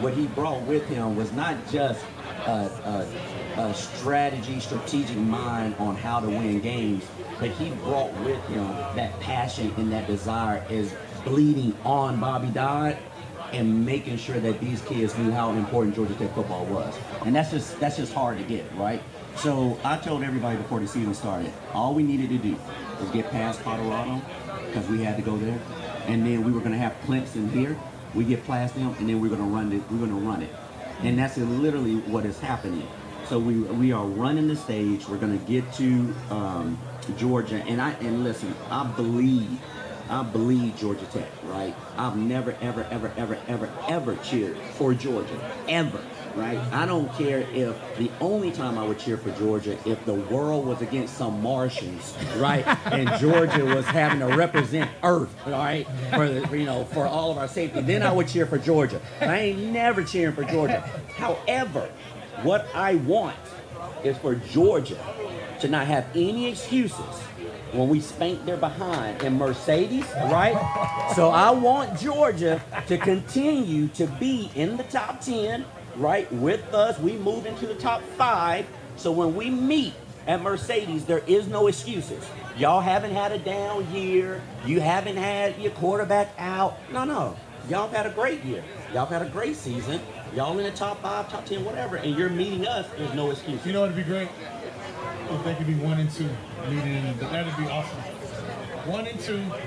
what he brought with him was not just a strategic mind on how to win games, but he brought with him that passion and that desire is bleeding on Bobby Dodd and making sure that these kids knew how important Georgia Tech football was. And that's just hard to get, right? So I told everybody before the season started, all we needed to do was get past Colorado, because we had to go there, and then we were going to have Clemson here. We get past them, and then we're going to run it. We're going to run it, and that's literally what is happening. So we are running the stage. We're going to get to Georgia, and listen, I believe Georgia Tech, right? I've never ever cheered for Georgia, ever. Right? I don't care if the only time I would cheer for Georgia if the world was against some Martians, right? And Georgia was having to represent Earth, right? For all of our safety. Then I would cheer for Georgia. I ain't never cheering for Georgia. However, what I want is for Georgia to not have any excuses when we spank their behind in Mercedes, right? So I want Georgia to continue to be in the top 10, right, with us. We move into the top 5. So when we meet at Mercedes, there is no excuses. Y'all haven't had a down year. You haven't had your quarterback out. No. Y'all have had a great year. Y'all have had a great season. Y'all in the top 5, top 10, whatever. And you're meeting us. There's no excuse. You know what would be great? If they could be 1-2 leading in, that'd be awesome. 1-2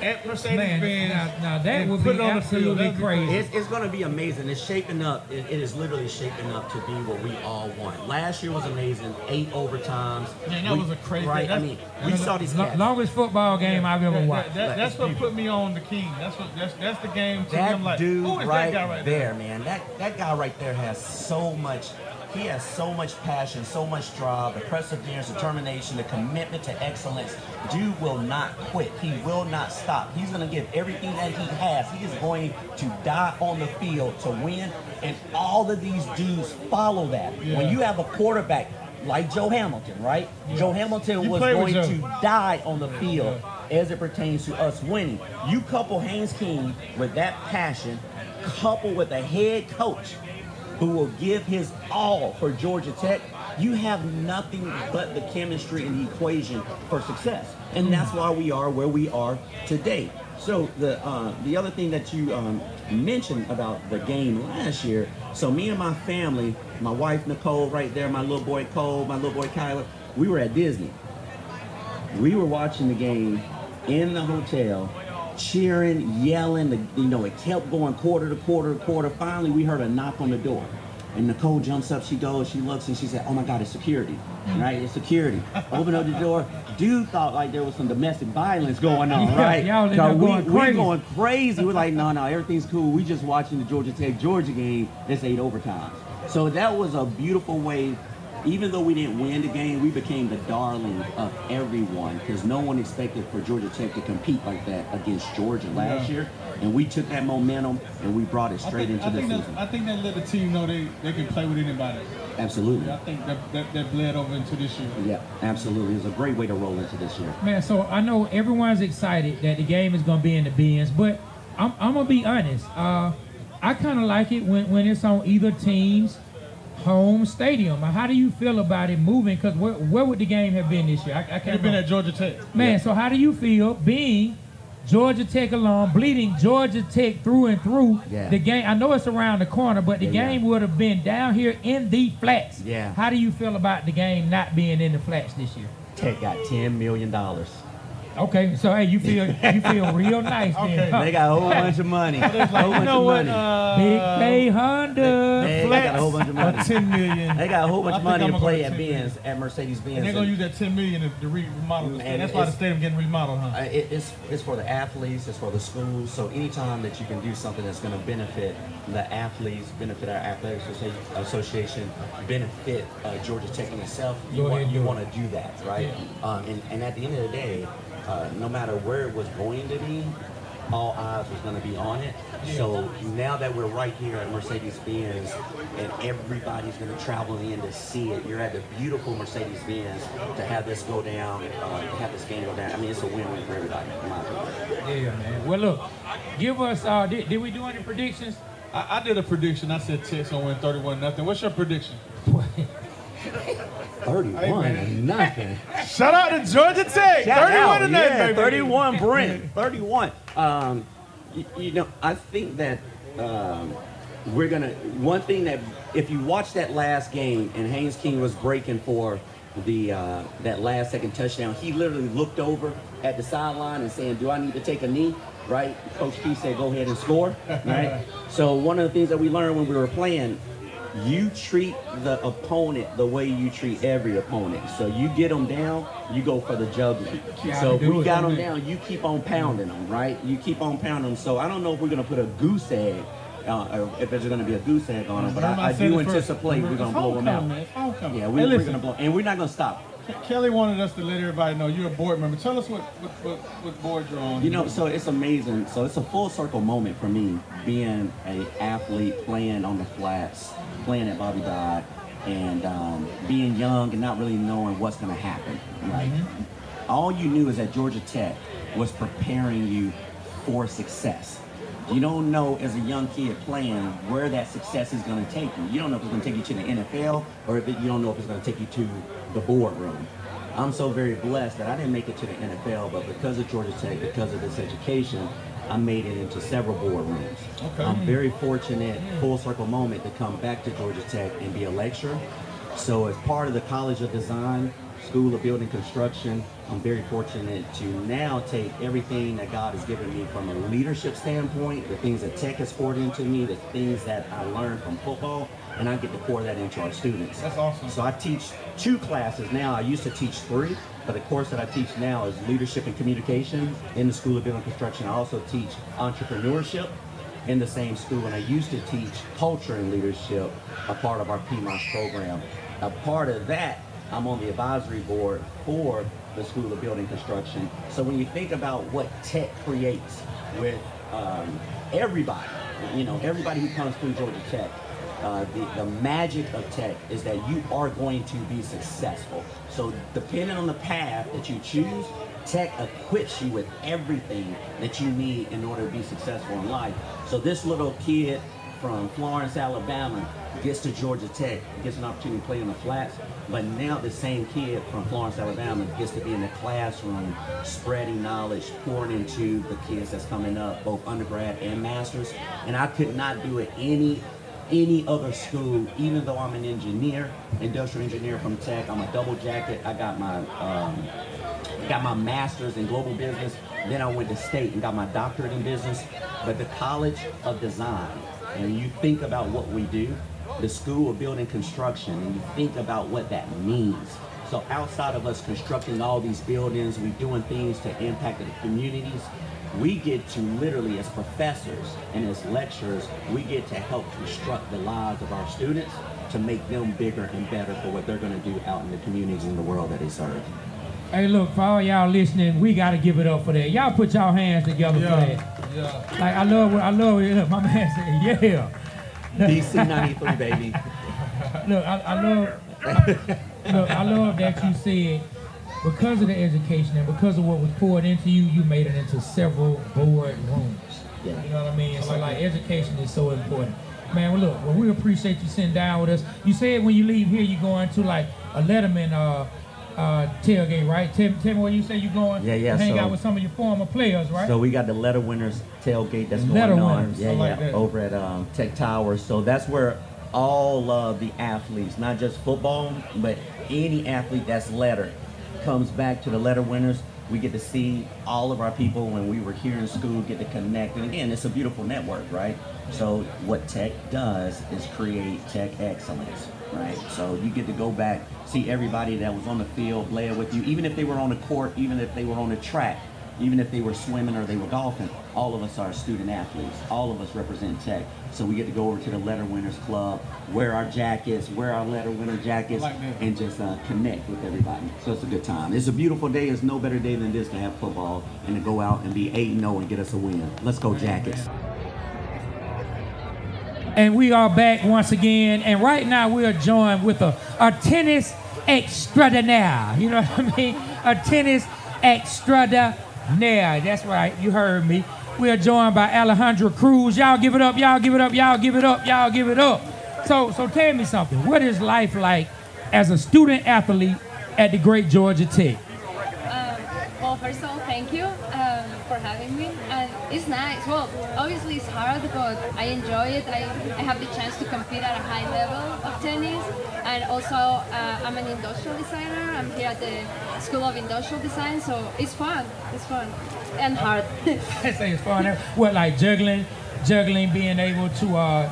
at Mercedes-Benz. Now that would be absolutely crazy. It's going to be amazing. It's shaping up. It is literally shaping up to be what we all want. Last year was amazing. 8 overtimes. Man, that was a crazy. Right? I mean, we saw these cats. Longest football game I've ever watched. That's what put me on the King. That's the game. To That me. I'm like, dude who is right, that guy right there, man. That guy right there has so much. He has so much passion, so much drive, the perseverance, determination, the commitment to excellence. Dude will not quit. He will not stop. He's going to give everything that he has. He is going to die on the field to win, and all of these dudes follow that. Yeah. When you have a quarterback like Joe Hamilton, right? Yeah. Joe Hamilton was going to die on the field as it pertains to us winning. You couple Haynes King with that passion, coupled with a head coach who will give his all for Georgia Tech, you have nothing but the chemistry and the equation for success. And that's why we are where we are today. So the other thing that you mentioned about the game last year, so me and my family, my wife Nicole right there, my little boy Cole, my little boy Kyler, we were at Disney. We were watching the game in the hotel, cheering, yelling, it kept going quarter to quarter to quarter. Finally, we heard a knock on the door. And Nicole jumps up, she goes, she looks, and she said, oh my God, it's security, right? It's security. Open up the door. Dude thought like there was some domestic violence going on, right? We're going crazy. We're like, no, everything's cool. We just watching the Georgia Tech-Georgia game. It's 8 overtime. So that was a beautiful way. Even though we didn't win the game, we became the darling of everyone because no one expected for Georgia Tech to compete like that against Georgia last year. And we took that momentum and we brought it straight into the season. I think that let the team know they can play with anybody. Absolutely. I think that bled over into this year. Yeah, absolutely. It was a great way to roll into this year. Man, so I know everyone's excited that the game is going to be in the bins, but I'm going to be honest. I kind of like it when it's on either team's home stadium. How do you feel about it moving? Because where would the game have been this year? I can't. It's been at Georgia Tech. Man, so how do you feel being Georgia Tech alum, bleeding Georgia Tech through and through? Yeah. The game, I know it's around the corner, but the game would have been down here in the flats. Yeah. How do you feel about the game not being in the flats this year? Tech got $10 million. Okay, so hey, you feel real nice then. Huh? They got a whole bunch of money. You know what? Big Bay Honda. They got a whole bunch of money. $10 million. They got a whole bunch of money to play at Benz. Benz, at Mercedes-Benz. And they're gonna use that $10 million to remodel the stadium. That's why the stadium getting remodeled, huh? It's for the athletes, it's for the schools. So anytime that you can do something that's going to benefit the athletes, benefit our athletic association, benefit Georgia Tech in itself, you want to do that, right? Yeah. And at the end of the day, no matter where it was going to be, all eyes was going to be on it. Yeah. So now that we're right here at Mercedes-Benz and everybody's going to travel in to see it, you're at the beautiful Mercedes-Benz to have this go down, to have this game go down. I mean, it's a win-win for everybody, in my opinion. Yeah, man. Well, look, give us, did we do any predictions? I did a prediction. I said Tech's gonna win 31-0. What's your prediction? 31-0. Shout out to Georgia Tech. 31-0, baby. 31, Brent. 31. You know, I think that we're gonna. One thing that if you watch that last game and Haynes King was breaking for the that last second touchdown, he literally looked over at the sideline and saying, "Do I need to take a knee?" Right? Coach P said, "Go ahead and score." Right? So one of the things that we learned when we were playing, you treat the opponent the way you treat every opponent. So you get them down, you go for the juggling. So if we got them down, you keep on pounding them, right? You keep on pounding them. So I don't know if we're going to put a goose egg, or if there's going to be a goose egg on them, but I do anticipate we're going to blow them out. Yeah, we're going to blow, and we're not going to stop. Kelly wanted us to let everybody know you're a board member. Tell us what board you're on. You know, so it's amazing. So it's a full circle moment for me, being an athlete, playing on the flats, playing at Bobby Dodd, and being young and not really knowing what's going to happen. Like, all you knew is that Georgia Tech was preparing you for success. You don't know as a young kid playing where that success is going to take you. You don't know if it's going to take you to the NFL or if you don't know if it's going to take you to the boardroom. I'm so very blessed that I didn't make it to the NFL, but because of Georgia Tech, because of this education, I made it into several boardrooms. Okay. I'm very fortunate, full circle moment, to come back to Georgia Tech and be a lecturer. So as part of the College of Design, School of Building Construction, I'm very fortunate to now take everything that God has given me from a leadership standpoint, the things that Tech has poured into me, the things that I learned from football, and I get to pour that into our students. That's awesome. So I teach 2 classes now. I used to teach 3, but the course that I teach now is Leadership and Communication in the School of Building Construction. I also teach Entrepreneurship in the same school, and I used to teach Culture and Leadership, a part of our PMOS program. A part of that, I'm on the advisory board for the School of Building Construction. So when you think about what Tech creates with everybody, you know, everybody who comes through Georgia Tech, the magic of Tech is that you are going to be successful. So depending on the path that you choose, Tech equips you with everything that you need in order to be successful in life. So this little kid from Florence, Alabama, gets to Georgia Tech, gets an opportunity to play on the flats, but now the same kid from Florence, Alabama gets to be in the classroom, spreading knowledge, pouring into the kids that's coming up, both undergrad and masters. And I could not do it any other school, even though I'm an engineer, industrial engineer from Tech. I'm a double jacket. I got my master's in global business. Then I went to state and got my doctorate in business. But the College of Design, and you think about what we do, the School of Building Construction, and you think about what that means. So outside of us constructing all these buildings, we doing things to impact the communities, we get to literally, as professors and as lecturers, we get to help construct the lives of our students to make them bigger and better for what they're going to do out in the communities in the world that they serve. Hey, look, for all y'all listening, we got to give it up for that. Y'all put y'all hands together for that. Yeah. Like, I love it. Look, my man said, yeah. DC 93, baby. Look, I love that you said, because of the education and because of what was poured into you, you made it into several board rooms. Yeah. You know what I mean? So, like, education is so important. Man, well, look, we appreciate you sitting down with us. You said when you leave here, you're going to, like, a Letterman tailgate, right? Tell me where you say you're going to hang out with some of your former players, right? So we got the Letter Winners tailgate that's going on. Yeah, over at Tech Towers. So that's where all of the athletes, not just football, but any athlete that's letter, comes back to the Letter Winners. We get to see all of our people when we were here in school, get to connect. And again, it's a beautiful network, right? So what Tech does is create Tech excellence, right? So you get to go back, see everybody that was on the field, play with you, even if they were on the court, even if they were on the track, even if they were swimming or they were golfing. All of us are student athletes. All of us represent Tech. So we get to go over to the Letter Winners Club, wear our jackets, wear our Letter Winner jackets, and just connect with everybody. So it's a good time. It's a beautiful day. There's no better day than this to have football and to go out and be 8-0 and get us a win. Let's go, Jackets. And we are back once again. And right now we are joined with a tennis extraordinaire. You know what I mean? A tennis extraordinaire. That's right. You heard me. We are joined by Alejandra Cruz. Y'all give it up. Y'all give it up. Y'all give it up. Y'all give it up. So tell me something. What is life like as a student athlete at the great Georgia Tech? Well, first of all, thank you for having me. And it's nice. Well, obviously it's hard, but I enjoy it. I have the chance to compete at a high level of tennis. And also, I'm an industrial designer. I'm here at the School of Industrial Design, so it's fun. It's fun and hard. I say it's fun. What, like juggling, being able to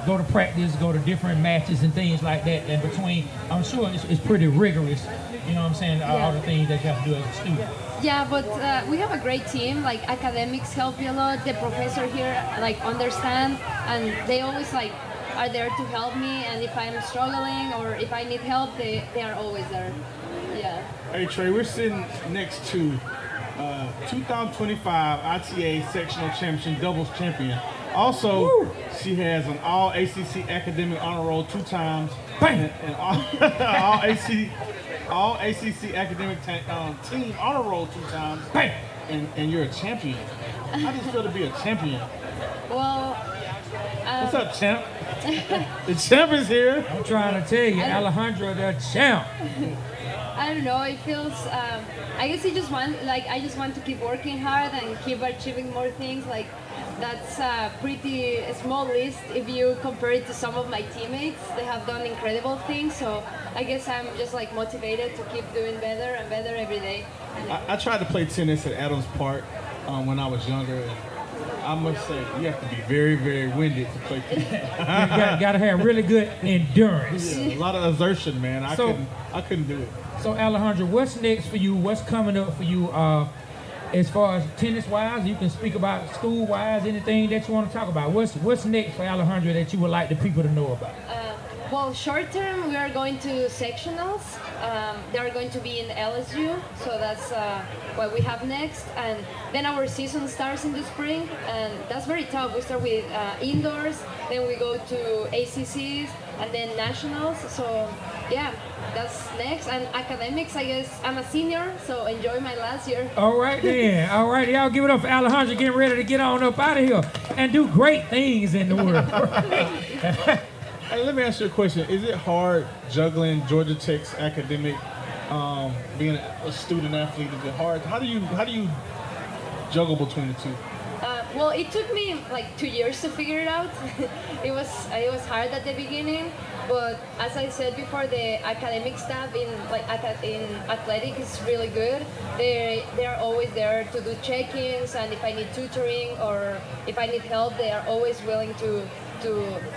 go to practice, go to different matches and things like that. And between, I'm sure it's pretty rigorous. You know what I'm saying? All the things that you have to do as a student. Yeah, but we have a great team. Like academics help me a lot. The professor here like understand, and they always like are there to help me. And if I'm struggling or if I need help, they are always there. Yeah. Hey Trey, we're sitting next to 2025 ITA Sectional Championship Doubles Champion. Also, she has an all ACC academic honor roll 2 times. Bang! And all ACC academic team honor roll 2 times. Bang! And you're a champion. How does it feel to be a champion? Well, what's up, champ? The champ is here. I'm trying to tell you, Alejandra, the champ. I don't know. It feels. I guess I just want to keep working hard and keep achieving more things. Like that's a pretty small list if you compare it to some of my teammates. They have done incredible things. So I guess I'm just like motivated to keep doing better and better every day. I tried to play tennis at Adams Park when I was younger. And I must say, you have to be very, very winded to play tennis. You got to have really good endurance. Yeah, a lot of exertion, man. I couldn't do it. So Alejandra, what's next for you? What's coming up for you as far as tennis-wise? You can speak about school-wise, anything that you want to talk about. What's next for Alejandra that you would like the people to know about? Well, short term, we are going to sectionals. They are going to be in LSU, so that's what we have next. And then our season starts in the spring, and that's very tough. We start with indoors, then we go to ACCs, and then nationals. So yeah, that's next. And academics, I guess I'm a senior, so enjoy my last year. All right then. All right, y'all give it up for Alejandra getting ready to get on up out of here and do great things in the world. Hey, let me ask you a question. Is it hard juggling Georgia Tech's academic, being a student athlete? Is it hard? How do you juggle between the two? Well, it took me like 2 years to figure it out. it was hard at the beginning, but as I said before, the academic staff in athletic is really good. They are always there to do check-ins, and if I need tutoring or if I need help, they are always willing to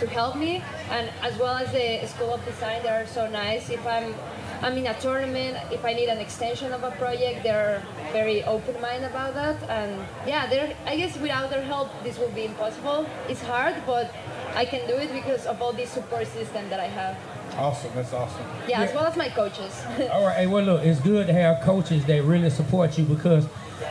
help me. And as well as the School of Design, they are so nice. If I'm in a tournament, if I need an extension of a project, they're very open-minded about that. And yeah, I guess without their help, this will be impossible. It's hard, but I can do it because of all this support system that I have. Awesome, that's awesome. Yeah, as well as my coaches. All right, hey, well look, it's good to have coaches that really support you because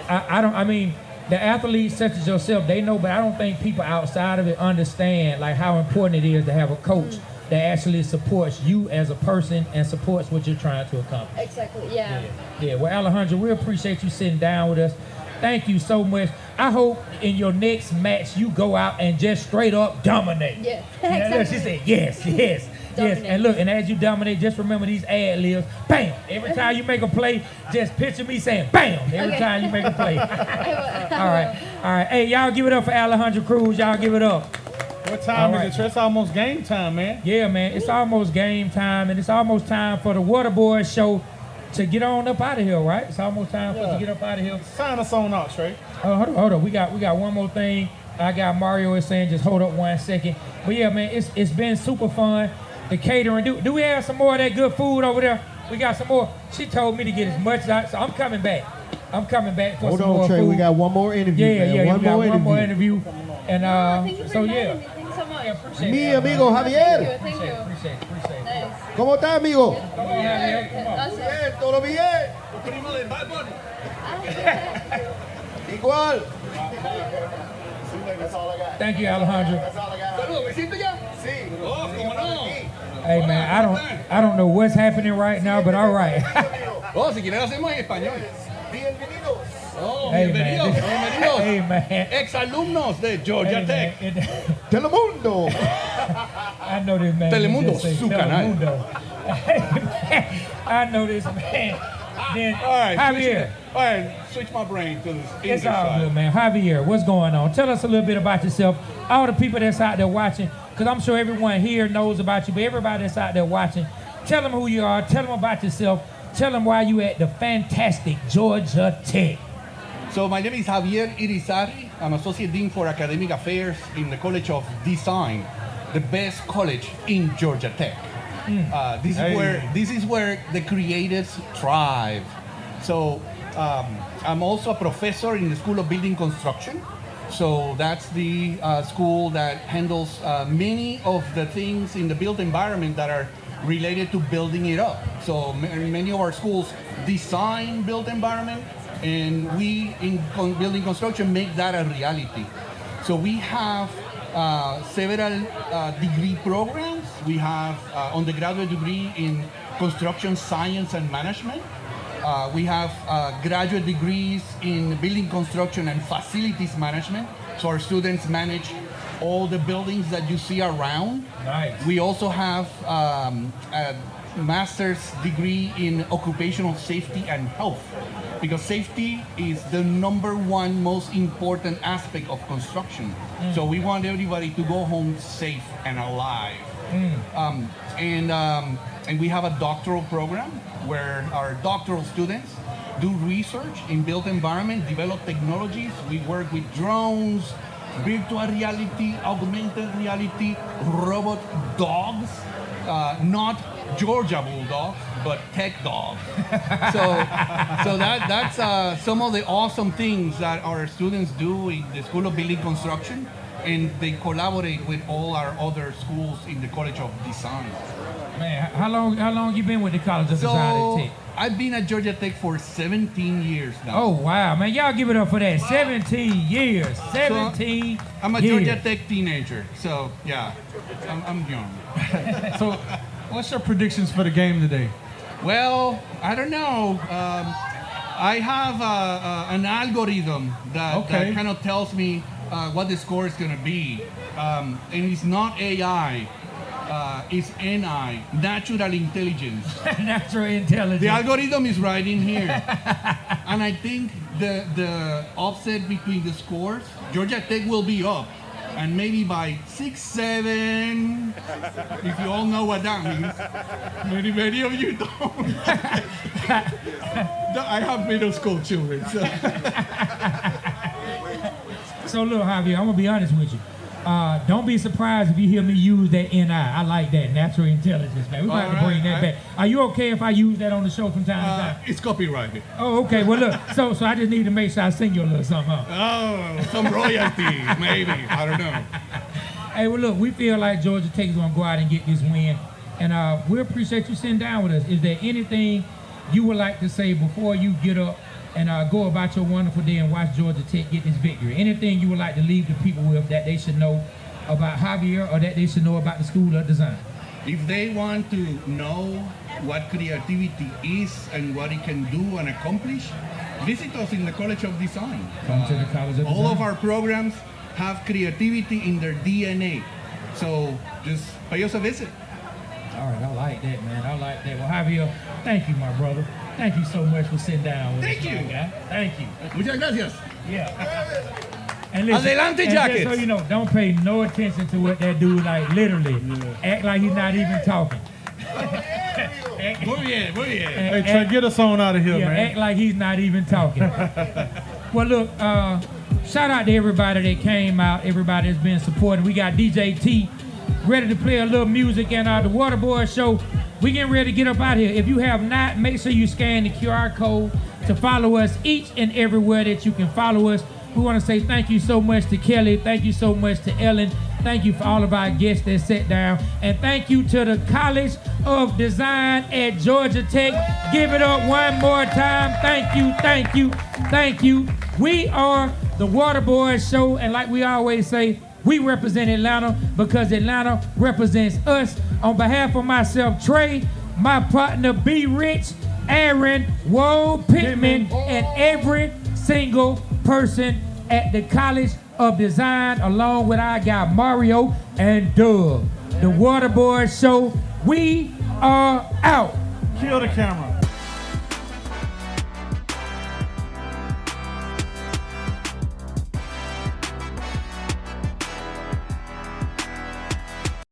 I mean, the athletes such as yourself, they know, but I don't think people outside of it understand like how important it is to have a coach that actually supports you as a person and supports what you're trying to accomplish. Exactly, yeah. Yeah, well, Alejandra, we appreciate you sitting down with us. Thank you so much. I hope in your next match you go out and just straight up dominate. Yeah, exactly. exactly. She said yes, yes. Yes, and look, and as you dominate, just remember these ad-libs. Bam! Every time you make a play, just picture me saying bam! Every time you make a play. All right. Hey, y'all give it up for Alejandra Cruz. Y'all give it up. What time is it, Trey? It's almost game time, man. Yeah, man. It's almost game time, and it's almost time for the Waterboyz Show to get on up out of here, right? It's almost time for us to get up out of here. Sign us on out, Trey. Oh, hold on. We got one more thing. I got Mario is saying just hold up 1 second. But yeah, man, it's been super fun. The catering. Do we have some more of that good food over there? We got some more. She told me to get as much as so I'm coming back. I'm coming back for some more Trey. food. We got one more interview. Yeah, man. One more interview. And Thank you for so inviting yeah. me. Thanks so much. Appreciate Mi it. amigo Javier. Thank you. Appreciate it. Nice. ¿Cómo está, amigo? Come on, Javier, come on. Awesome. Bien, todo bien. Igual. Thank you, Alejandro. Hey man, I don't know what's happening right now, but all right. Oh, si quieres hacemos en español. Oh, Hey, bienvenidos, man. bienvenidos. Hey man. Ex-alumnos de Georgia Tech. Telemundo. I know this man. Telemundo, Just say su canal. Telemundo. I know this man. Then All right, Javier. All right, switch my brain to this English It's all side. good, man. Javier, what's going on? Tell us a little bit about yourself. All the people that's out there watching, because I'm sure everyone here knows about you, but everybody that's out there watching, tell them who you are. Tell them about yourself. Tell them why you at the fantastic Georgia Tech. So my name is Javier Irizarry. I'm Associate Dean for Academic Affairs in the College of Design, the best college in Georgia Tech. This is where the creatives thrive. So I'm also a professor in the School of Building Construction. So that's the school that handles many of the things in the built environment that are related to building it up. So many of our schools design built environment, and we in building construction make that a reality. So we have several degree programs. We have undergraduate degree in construction science and management. We have graduate degrees in building construction and facilities management. So our students manage all the buildings that you see around. Nice. We also have a master's degree in occupational safety and health, because safety is the #1 most important aspect of construction. So we want everybody to go home safe and alive. And we have a doctoral program where our doctoral students do research in built environment, develop technologies. We work with drones, virtual reality, augmented reality, robot dogs, not Georgia Bulldogs, but tech dogs. So that's some of the awesome things that our students do in the School of Building Construction, and they collaborate with all our other schools in the College of Design. Man, how long you been with the College of Design So at Tech? I've been at Georgia Tech for 17 years now. Oh wow, man! Y'all give it up for that. 17 years. 17. I'm a years. Georgia Tech teenager, so yeah, I'm young. So, what's your predictions for the game today? Well, I don't know. I have an algorithm that kind of tells me what the score is going to be. And it's not AI. It's NI, natural intelligence. Natural intelligence. The algorithm is right in here. And I think the offset between the scores, Georgia Tech will be up. And maybe by 6-7, if you all know what that means. Many of you don't. I have middle school children. So look, Javier, I'm gonna be honest with you. Don't be surprised if you hear me use that NI. I like that, natural intelligence, man. We're going to bring that back. Are you okay if I use that on the show from time to time? It's copyrighted. Oh, okay. Well, look, so I just need to make sure I sing you a little something. Oh, some royalty, maybe. I don't know. Hey, well, look, we feel like Georgia Tech is going to go out and get this win. And we appreciate you sitting down with us. Is there anything you would like to say before you get up and go about your wonderful day and watch Georgia Tech get this victory? Anything you would like to leave the people with that they should know about Javier, or that they should know about the School of Design? If they want to know what creativity is and what it can do and accomplish, visit us in the College of Design. Come to the College of Design. All of our programs have creativity in their DNA. So just pay us a visit. All right, I like that, man. I like that. Well, Javier, thank you, my brother. Thank you so much for sitting down with us. Thank you. My guy. Thank you. Muchas gracias. Yeah. And listen, Adelante, and Jackets. just so you know, don't pay no attention to what that dude like literally. Act like he's not even talking. Muy bien, muy bien. Hey, Trey, get us on out of here, man. Act like he's not even talking. Well, look, shout out to everybody that came out, everybody that's been supporting. We got DJ T ready to play a little music, and the Waterboyz Show. We getting ready to get up out here. If you have not, make sure you scan the QR code to follow us each and everywhere that you can follow us. We want to say thank you so much to Kelly. Thank you so much to Ellen. Thank you for all of our guests that sat down. And thank you to the College of Design at Georgia Tech. Give it up one more time. Thank you, thank you, thank you. We are the Waterboyz Show, and like we always say, we represent Atlanta because Atlanta represents us. On behalf of myself, Trey, my partner, B. Rich, Aaron, Woe Pittman, and every single person at the College of Design, along with our guy Mario and Doug. The Waterboyz Show, we are out. Kill the camera.